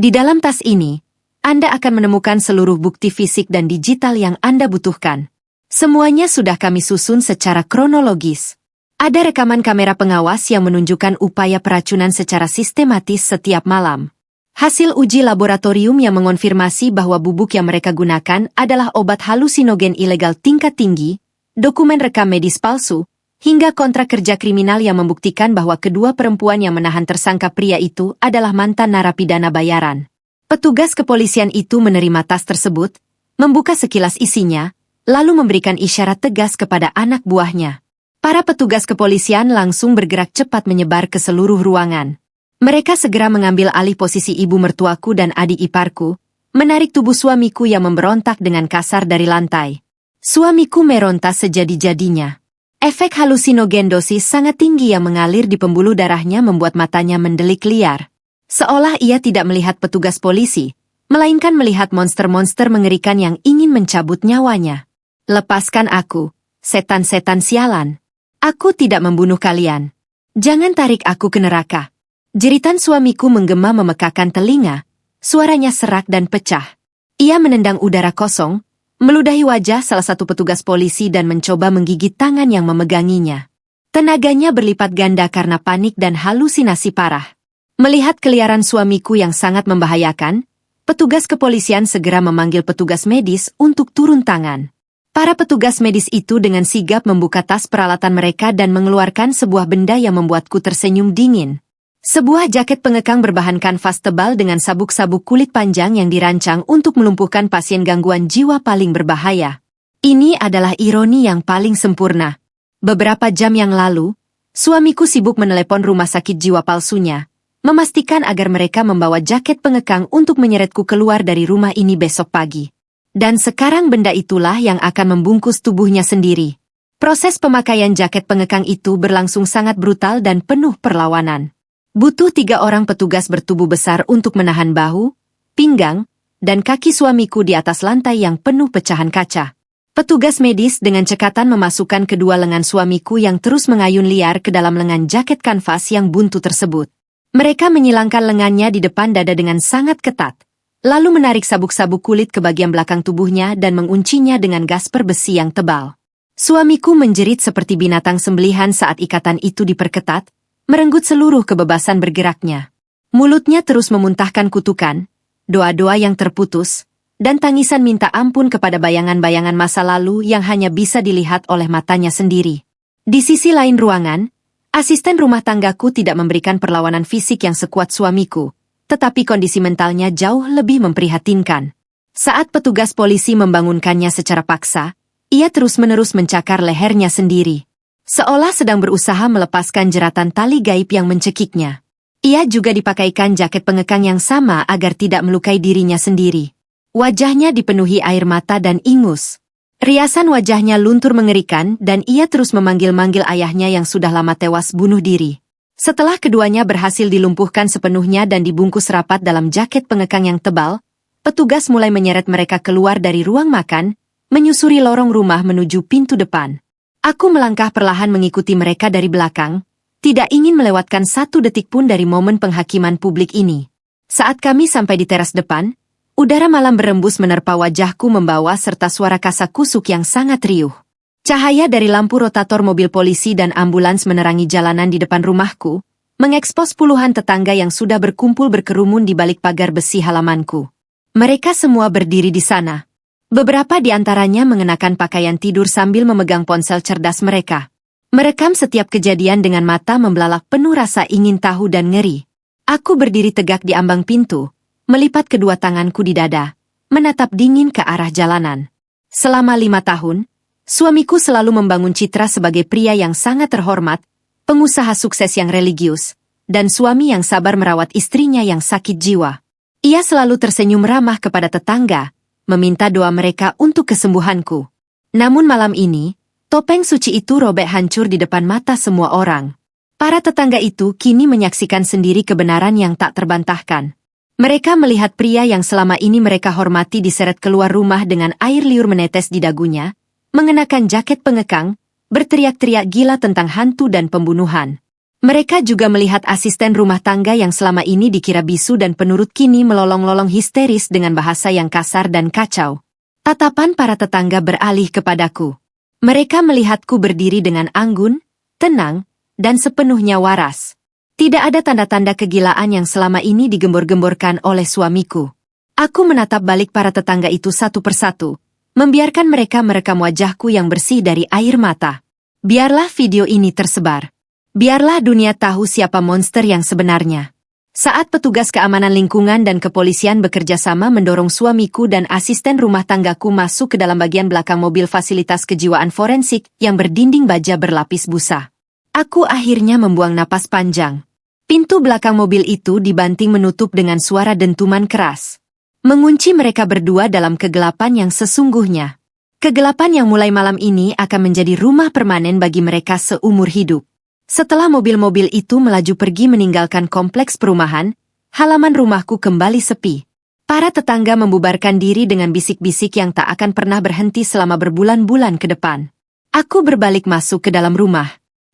Di dalam tas ini, Anda akan menemukan seluruh bukti fisik dan digital yang Anda butuhkan. Semuanya sudah kami susun secara kronologis. Ada rekaman kamera pengawas yang menunjukkan upaya peracunan secara sistematis setiap malam. Hasil uji laboratorium yang mengonfirmasi bahwa bubuk yang mereka gunakan adalah obat halusinogen ilegal tingkat tinggi, dokumen rekam medis palsu, hingga kontrak kerja kriminal yang membuktikan bahwa kedua perempuan yang menahan tersangka pria itu adalah mantan narapidana bayaran. Petugas kepolisian itu menerima tas tersebut, membuka sekilas isinya, lalu memberikan isyarat tegas kepada anak buahnya. Para petugas kepolisian langsung bergerak cepat menyebar ke seluruh ruangan. Mereka segera mengambil alih posisi ibu mertuaku dan adik iparku, menarik tubuh suamiku yang memberontak dengan kasar dari lantai. Suamiku meronta sejadi-jadinya. Efek halusinogen dosis sangat tinggi yang mengalir di pembuluh darahnya membuat matanya mendelik liar. Seolah ia tidak melihat petugas polisi, melainkan melihat monster-monster mengerikan yang ingin mencabut nyawanya. "Lepaskan aku, setan-setan sialan. Aku tidak membunuh kalian. Jangan tarik aku ke neraka." Jeritan suamiku menggema memekakan telinga, suaranya serak dan pecah. Ia menendang udara kosong, meludahi wajah salah satu petugas polisi dan mencoba menggigit tangan yang memeganginya. Tenaganya berlipat ganda karena panik dan halusinasi parah. Melihat keliaran suamiku yang sangat membahayakan, petugas kepolisian segera memanggil petugas medis untuk turun tangan. Para petugas medis itu dengan sigap membuka tas peralatan mereka dan mengeluarkan sebuah benda yang membuatku tersenyum dingin. Sebuah jaket pengekang berbahan kanvas tebal dengan sabuk-sabuk kulit panjang yang dirancang untuk melumpuhkan pasien gangguan jiwa paling berbahaya. Ini adalah ironi yang paling sempurna. Beberapa jam yang lalu, suamiku sibuk menelepon rumah sakit jiwa palsunya, memastikan agar mereka membawa jaket pengekang untuk menyeretku keluar dari rumah ini besok pagi. Dan sekarang benda itulah yang akan membungkus tubuhnya sendiri. Proses pemakaian jaket pengekang itu berlangsung sangat brutal dan penuh perlawanan. Butuh 3 orang petugas bertubuh besar untuk menahan bahu, pinggang, dan kaki suamiku di atas lantai yang penuh pecahan kaca. Petugas medis dengan cekatan memasukkan kedua lengan suamiku yang terus mengayun liar ke dalam lengan jaket kanvas yang buntu tersebut. Mereka menyilangkan lengannya di depan dada dengan sangat ketat, lalu menarik sabuk-sabuk kulit ke bagian belakang tubuhnya dan menguncinya dengan gasper besi yang tebal. Suamiku menjerit seperti binatang sembelihan saat ikatan itu diperketat, merenggut seluruh kebebasan bergeraknya. Mulutnya terus memuntahkan kutukan, doa-doa yang terputus, dan tangisan minta ampun kepada bayangan-bayangan masa lalu yang hanya bisa dilihat oleh matanya sendiri. Di sisi lain ruangan, asisten rumah tanggaku tidak memberikan perlawanan fisik yang sekuat suamiku, tetapi kondisi mentalnya jauh lebih memprihatinkan. Saat petugas polisi membangunkannya secara paksa, ia terus-menerus mencakar lehernya sendiri, seolah sedang berusaha melepaskan jeratan tali gaib yang mencekiknya. Ia juga dipakaikan jaket pengekang yang sama agar tidak melukai dirinya sendiri. Wajahnya dipenuhi air mata dan ingus. Riasan wajahnya luntur mengerikan dan ia terus memanggil-manggil ayahnya yang sudah lama tewas bunuh diri. Setelah keduanya berhasil dilumpuhkan sepenuhnya dan dibungkus rapat dalam jaket pengekang yang tebal, petugas mulai menyeret mereka keluar dari ruang makan, menyusuri lorong rumah menuju pintu depan. Aku melangkah perlahan mengikuti mereka dari belakang, tidak ingin melewatkan 1 detik pun dari momen penghakiman publik ini. Saat kami sampai di teras depan, udara malam berembus menerpa wajahku membawa serta suara kasak kusuk yang sangat riuh. Cahaya dari lampu rotator mobil polisi dan ambulans menerangi jalanan di depan rumahku, mengekspos puluhan tetangga yang sudah berkumpul berkerumun di balik pagar besi halamanku. Mereka semua berdiri di sana. Beberapa di antaranya mengenakan pakaian tidur sambil memegang ponsel cerdas mereka. Merekam setiap kejadian dengan mata membelalak penuh rasa ingin tahu dan ngeri. Aku berdiri tegak di ambang pintu, melipat kedua tanganku di dada, menatap dingin ke arah jalanan. Selama 5 tahun, suamiku selalu membangun citra sebagai pria yang sangat terhormat, pengusaha sukses yang religius, dan suami yang sabar merawat istrinya yang sakit jiwa. Ia selalu tersenyum ramah kepada tetangga, meminta doa mereka untuk kesembuhanku. Namun malam ini, topeng suci itu robek hancur di depan mata semua orang. Para tetangga itu kini menyaksikan sendiri kebenaran yang tak terbantahkan. Mereka melihat pria yang selama ini mereka hormati diseret keluar rumah dengan air liur menetes di dagunya, mengenakan jaket pengekang, berteriak-teriak gila tentang hantu dan pembunuhan. Mereka juga melihat asisten rumah tangga yang selama ini dikira bisu dan penurut kini melolong-lolong histeris dengan bahasa yang kasar dan kacau. Tatapan para tetangga beralih kepadaku. Mereka melihatku berdiri dengan anggun, tenang, dan sepenuhnya waras. Tidak ada tanda-tanda kegilaan yang selama ini digembor-gemborkan oleh suamiku. Aku menatap balik para tetangga itu satu persatu, membiarkan mereka merekam wajahku yang bersih dari air mata. Biarlah video ini tersebar. Biarlah dunia tahu siapa monster yang sebenarnya. Saat petugas keamanan lingkungan dan kepolisian bekerja sama mendorong suamiku dan asisten rumah tanggaku masuk ke dalam bagian belakang mobil fasilitas kejiwaan forensik yang berdinding baja berlapis busa. Aku akhirnya membuang napas panjang. Pintu belakang mobil itu dibanting menutup dengan suara dentuman keras, mengunci mereka berdua dalam kegelapan yang sesungguhnya. Kegelapan yang mulai malam ini akan menjadi rumah permanen bagi mereka seumur hidup. Setelah mobil-mobil itu melaju pergi meninggalkan kompleks perumahan, halaman rumahku kembali sepi. Para tetangga membubarkan diri dengan bisik-bisik yang tak akan pernah berhenti selama berbulan-bulan ke depan. Aku berbalik masuk ke dalam rumah.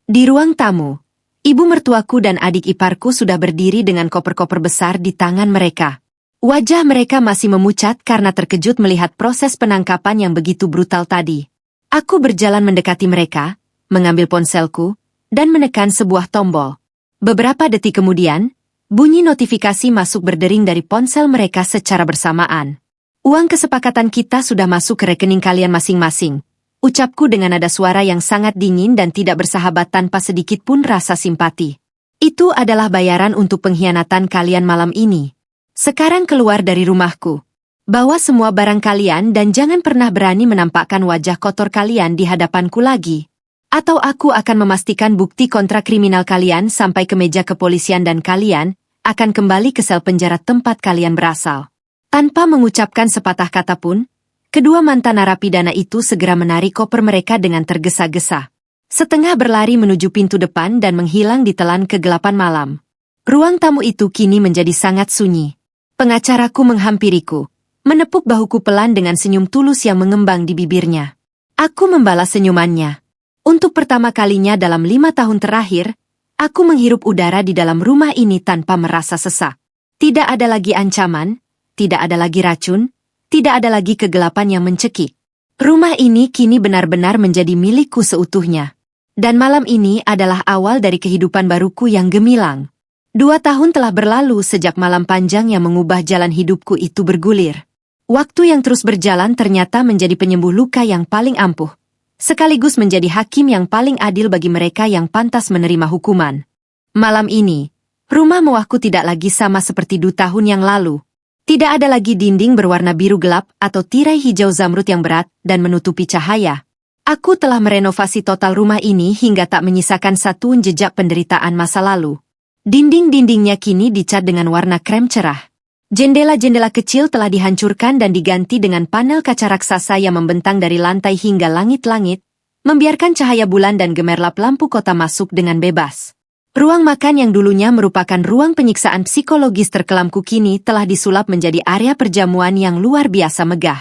Di ruang tamu, ibu mertuaku dan adik iparku sudah berdiri dengan koper-koper besar di tangan mereka. Wajah mereka masih memucat karena terkejut melihat proses penangkapan yang begitu brutal tadi. Aku berjalan mendekati mereka, mengambil ponselku, dan menekan sebuah tombol. Beberapa detik kemudian, bunyi notifikasi masuk berdering dari ponsel mereka secara bersamaan. Uang kesepakatan kita sudah masuk ke rekening kalian masing-masing, Ucapku dengan nada suara yang sangat dingin dan tidak bersahabat tanpa sedikit pun rasa simpati. Itu adalah bayaran untuk pengkhianatan kalian malam ini. Sekarang keluar dari rumahku. Bawa semua barang kalian dan jangan pernah berani menampakkan wajah kotor kalian di hadapanku lagi. Atau aku akan memastikan bukti kontrak kriminal kalian sampai ke meja kepolisian dan kalian akan kembali ke sel penjara tempat kalian berasal. Tanpa mengucapkan sepatah kata pun, kedua mantan narapidana itu segera menarik koper mereka dengan tergesa-gesa. Setengah berlari menuju pintu depan dan menghilang di telan kegelapan malam. Ruang tamu itu kini menjadi sangat sunyi. Pengacaraku menghampiriku. Menepuk bahuku pelan dengan senyum tulus yang mengembang di bibirnya. Aku membalas senyumannya. Untuk pertama kalinya dalam 5 tahun terakhir, aku menghirup udara di dalam rumah ini tanpa merasa sesak. Tidak ada lagi ancaman, tidak ada lagi racun, tidak ada lagi kegelapan yang mencekik. Rumah ini kini benar-benar menjadi milikku seutuhnya. Dan malam ini adalah awal dari kehidupan baruku yang gemilang. 2 tahun telah berlalu sejak malam panjang yang mengubah jalan hidupku itu bergulir. Waktu yang terus berjalan ternyata menjadi penyembuh luka yang paling ampuh, sekaligus menjadi hakim yang paling adil bagi mereka yang pantas menerima hukuman. Malam ini, rumah mewahku tidak lagi sama seperti 2 tahun yang lalu. Tidak ada lagi dinding berwarna biru gelap atau tirai hijau zamrud yang berat dan menutupi cahaya. Aku telah merenovasi total rumah ini hingga tak menyisakan satu jejak penderitaan masa lalu. Dinding-dindingnya kini dicat dengan warna krem cerah. Jendela-jendela kecil telah dihancurkan dan diganti dengan panel kaca raksasa yang membentang dari lantai hingga langit-langit, membiarkan cahaya bulan dan gemerlap lampu kota masuk dengan bebas. Ruang makan yang dulunya merupakan ruang penyiksaan psikologis terkelamku kini telah disulap menjadi area perjamuan yang luar biasa megah.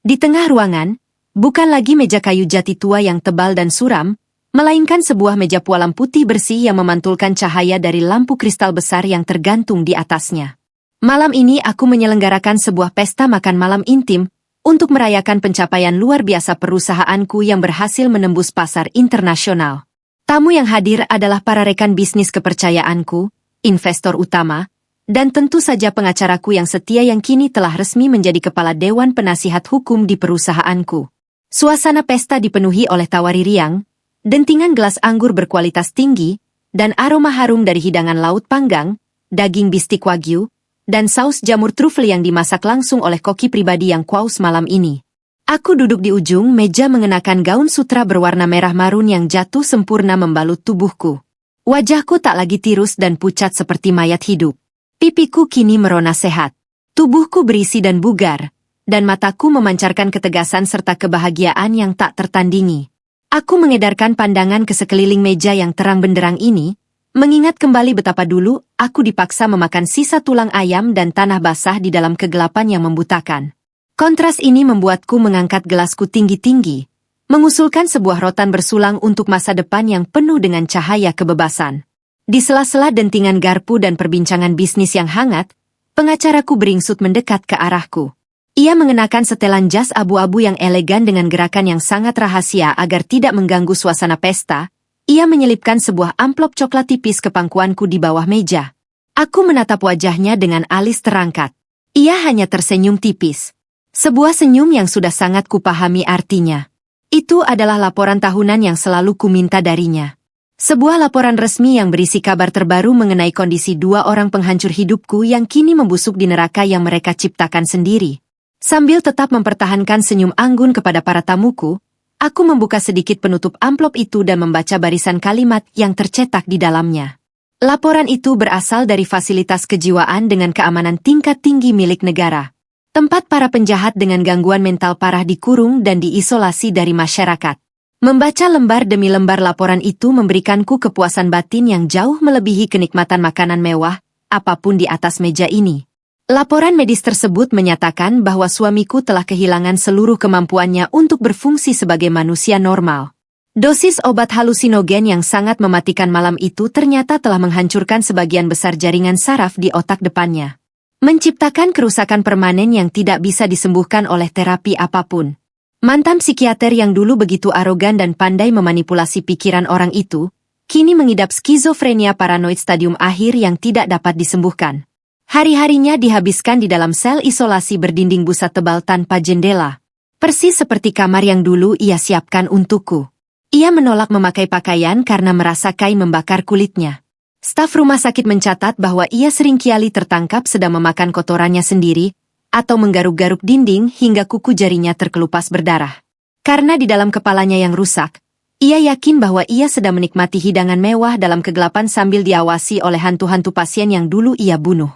Di tengah ruangan, bukan lagi meja kayu jati tua yang tebal dan suram, melainkan sebuah meja pualam putih bersih yang memantulkan cahaya dari lampu kristal besar yang tergantung di atasnya. Malam ini aku menyelenggarakan sebuah pesta makan malam intim untuk merayakan pencapaian luar biasa perusahaanku yang berhasil menembus pasar internasional. Tamu yang hadir adalah para rekan bisnis kepercayaanku, investor utama, dan tentu saja pengacaraku yang setia yang kini telah resmi menjadi kepala Dewan Penasihat Hukum di perusahaanku. Suasana pesta dipenuhi oleh tawari riang, dentingan gelas anggur berkualitas tinggi, dan aroma harum dari hidangan laut panggang, daging bistik wagyu, dan saus jamur trufle yang dimasak langsung oleh koki pribadi yang kuaus malam ini. Aku duduk di ujung meja mengenakan gaun sutra berwarna merah marun yang jatuh sempurna membalut tubuhku. Wajahku tak lagi tirus dan pucat seperti mayat hidup. Pipiku kini merona sehat. Tubuhku berisi dan bugar, dan mataku memancarkan ketegasan serta kebahagiaan yang tak tertandingi. Aku mengedarkan pandangan ke sekeliling meja yang terang benderang ini, mengingat kembali betapa dulu aku dipaksa memakan sisa tulang ayam dan tanah basah di dalam kegelapan yang membutakan. Kontras ini membuatku mengangkat gelasku tinggi-tinggi, mengusulkan sebuah rotan bersulang untuk masa depan yang penuh dengan cahaya kebebasan. Di sela-sela dentingan garpu dan perbincangan bisnis yang hangat, pengacaraku beringsut mendekat ke arahku. Ia mengenakan setelan jas abu-abu yang elegan dengan gerakan yang sangat rahasia agar tidak mengganggu suasana pesta. Ia menyelipkan sebuah amplop coklat tipis ke pangkuanku di bawah meja. Aku menatap wajahnya dengan alis terangkat. Ia hanya tersenyum tipis. Sebuah senyum yang sudah sangat kupahami artinya. Itu adalah laporan tahunan yang selalu kuminta darinya. Sebuah laporan resmi yang berisi kabar terbaru mengenai kondisi 2 orang penghancur hidupku yang kini membusuk di neraka yang mereka ciptakan sendiri. Sambil tetap mempertahankan senyum anggun kepada para tamuku, aku membuka sedikit penutup amplop itu dan membaca barisan kalimat yang tercetak di dalamnya. Laporan itu berasal dari fasilitas kejiwaan dengan keamanan tingkat tinggi milik negara. Tempat para penjahat dengan gangguan mental parah dikurung dan diisolasi dari masyarakat. Membaca lembar demi lembar laporan itu memberikanku kepuasan batin yang jauh melebihi kenikmatan makanan mewah, apapun di atas meja ini. Laporan medis tersebut menyatakan bahwa suamiku telah kehilangan seluruh kemampuannya untuk berfungsi sebagai manusia normal. Dosis obat halusinogen yang sangat mematikan malam itu ternyata telah menghancurkan sebagian besar jaringan saraf di otak depannya. Menciptakan kerusakan permanen yang tidak bisa disembuhkan oleh terapi apapun. Mantan psikiater yang dulu begitu arogan dan pandai memanipulasi pikiran orang itu, kini mengidap skizofrenia paranoid stadium akhir yang tidak dapat disembuhkan. Hari-harinya dihabiskan di dalam sel isolasi berdinding busa tebal tanpa jendela. Persis seperti kamar yang dulu ia siapkan untukku. Ia menolak memakai pakaian karena merasa kain membakar kulitnya. Staf rumah sakit mencatat bahwa ia sering kiali tertangkap sedang memakan kotorannya sendiri, atau menggaruk-garuk dinding hingga kuku jarinya terkelupas berdarah. Karena di dalam kepalanya yang rusak, ia yakin bahwa ia sedang menikmati hidangan mewah dalam kegelapan sambil diawasi oleh hantu-hantu pasien yang dulu ia bunuh.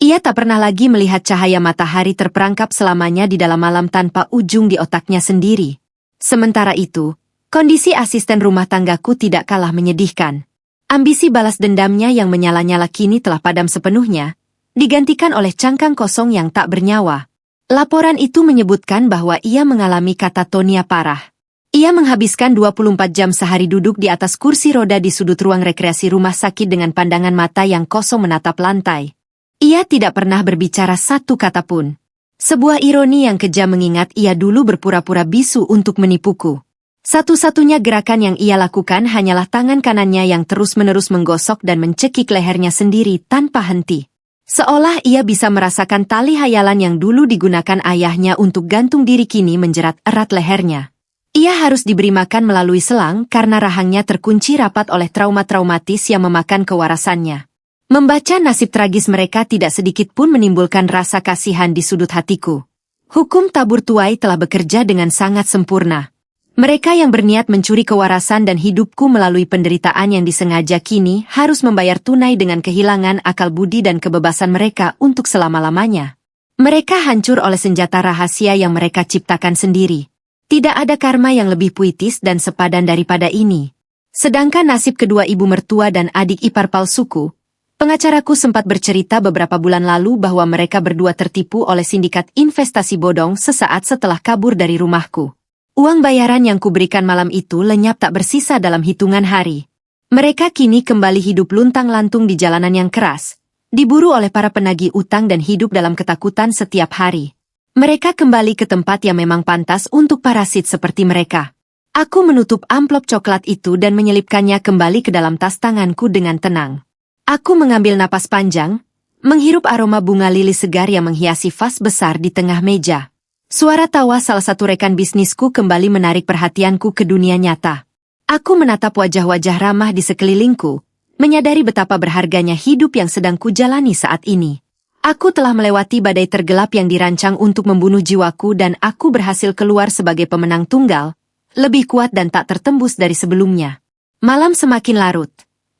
Ia tak pernah lagi melihat cahaya matahari terperangkap selamanya di dalam malam tanpa ujung di otaknya sendiri. Sementara itu, kondisi asisten rumah tanggaku tidak kalah menyedihkan. Ambisi balas dendamnya yang menyala-nyala kini telah padam sepenuhnya, digantikan oleh cangkang kosong yang tak bernyawa. Laporan itu menyebutkan bahwa ia mengalami katatonia parah. Ia menghabiskan 24 jam sehari duduk di atas kursi roda di sudut ruang rekreasi rumah sakit dengan pandangan mata yang kosong menatap lantai. Ia tidak pernah berbicara satu kata pun. Sebuah ironi yang kejam mengingat ia dulu berpura-pura bisu untuk menipuku. Satu-satunya gerakan yang ia lakukan hanyalah tangan kanannya yang terus-menerus menggosok dan mencekik lehernya sendiri tanpa henti. Seolah ia bisa merasakan tali hayalan yang dulu digunakan ayahnya untuk gantung diri kini menjerat erat lehernya. Ia harus diberi makan melalui selang karena rahangnya terkunci rapat oleh trauma traumatis yang memakan kewarasannya. Membaca nasib tragis mereka tidak sedikit pun menimbulkan rasa kasihan di sudut hatiku. Hukum tabur tuai telah bekerja dengan sangat sempurna. Mereka yang berniat mencuri kewarasan dan hidupku melalui penderitaan yang disengaja kini harus membayar tunai dengan kehilangan akal budi dan kebebasan mereka untuk selama-lamanya. Mereka hancur oleh senjata rahasia yang mereka ciptakan sendiri. Tidak ada karma yang lebih puitis dan sepadan daripada ini. Sedangkan nasib kedua ibu mertua dan adik ipar palsuku, pengacaraku sempat bercerita beberapa bulan lalu bahwa mereka berdua tertipu oleh sindikat investasi bodong sesaat setelah kabur dari rumahku. Uang bayaran yang kuberikan malam itu lenyap tak bersisa dalam hitungan hari. Mereka kini kembali hidup luntang-lantung di jalanan yang keras, diburu oleh para penagih utang dan hidup dalam ketakutan setiap hari. Mereka kembali ke tempat yang memang pantas untuk parasit seperti mereka. Aku menutup amplop coklat itu dan menyelipkannya kembali ke dalam tas tanganku dengan tenang. Aku mengambil napas panjang, menghirup aroma bunga lili segar yang menghiasi vas besar di tengah meja. Suara tawa salah satu rekan bisnisku kembali menarik perhatianku ke dunia nyata. Aku menatap wajah-wajah ramah di sekelilingku, menyadari betapa berharganya hidup yang sedang kujalani saat ini. Aku telah melewati badai tergelap yang dirancang untuk membunuh jiwaku dan aku berhasil keluar sebagai pemenang tunggal, lebih kuat dan tak tertembus dari sebelumnya. Malam semakin larut,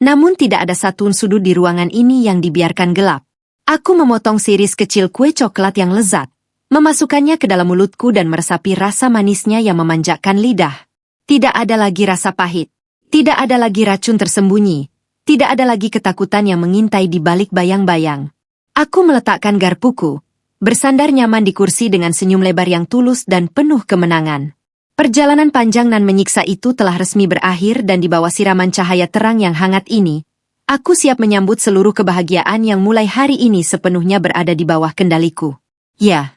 namun tidak ada satu sudut di ruangan ini yang dibiarkan gelap. Aku memotong series kecil kue coklat yang lezat, memasukkannya ke dalam mulutku dan meresapi rasa manisnya yang memanjakan lidah. Tidak ada lagi rasa pahit. Tidak ada lagi racun tersembunyi. Tidak ada lagi ketakutan yang mengintai di balik bayang-bayang. Aku meletakkan garpuku, bersandar nyaman di kursi dengan senyum lebar yang tulus dan penuh kemenangan. Perjalanan panjang nan menyiksa itu telah resmi berakhir dan di bawah siraman cahaya terang yang hangat ini, aku siap menyambut seluruh kebahagiaan yang mulai hari ini sepenuhnya berada di bawah kendaliku. Ya.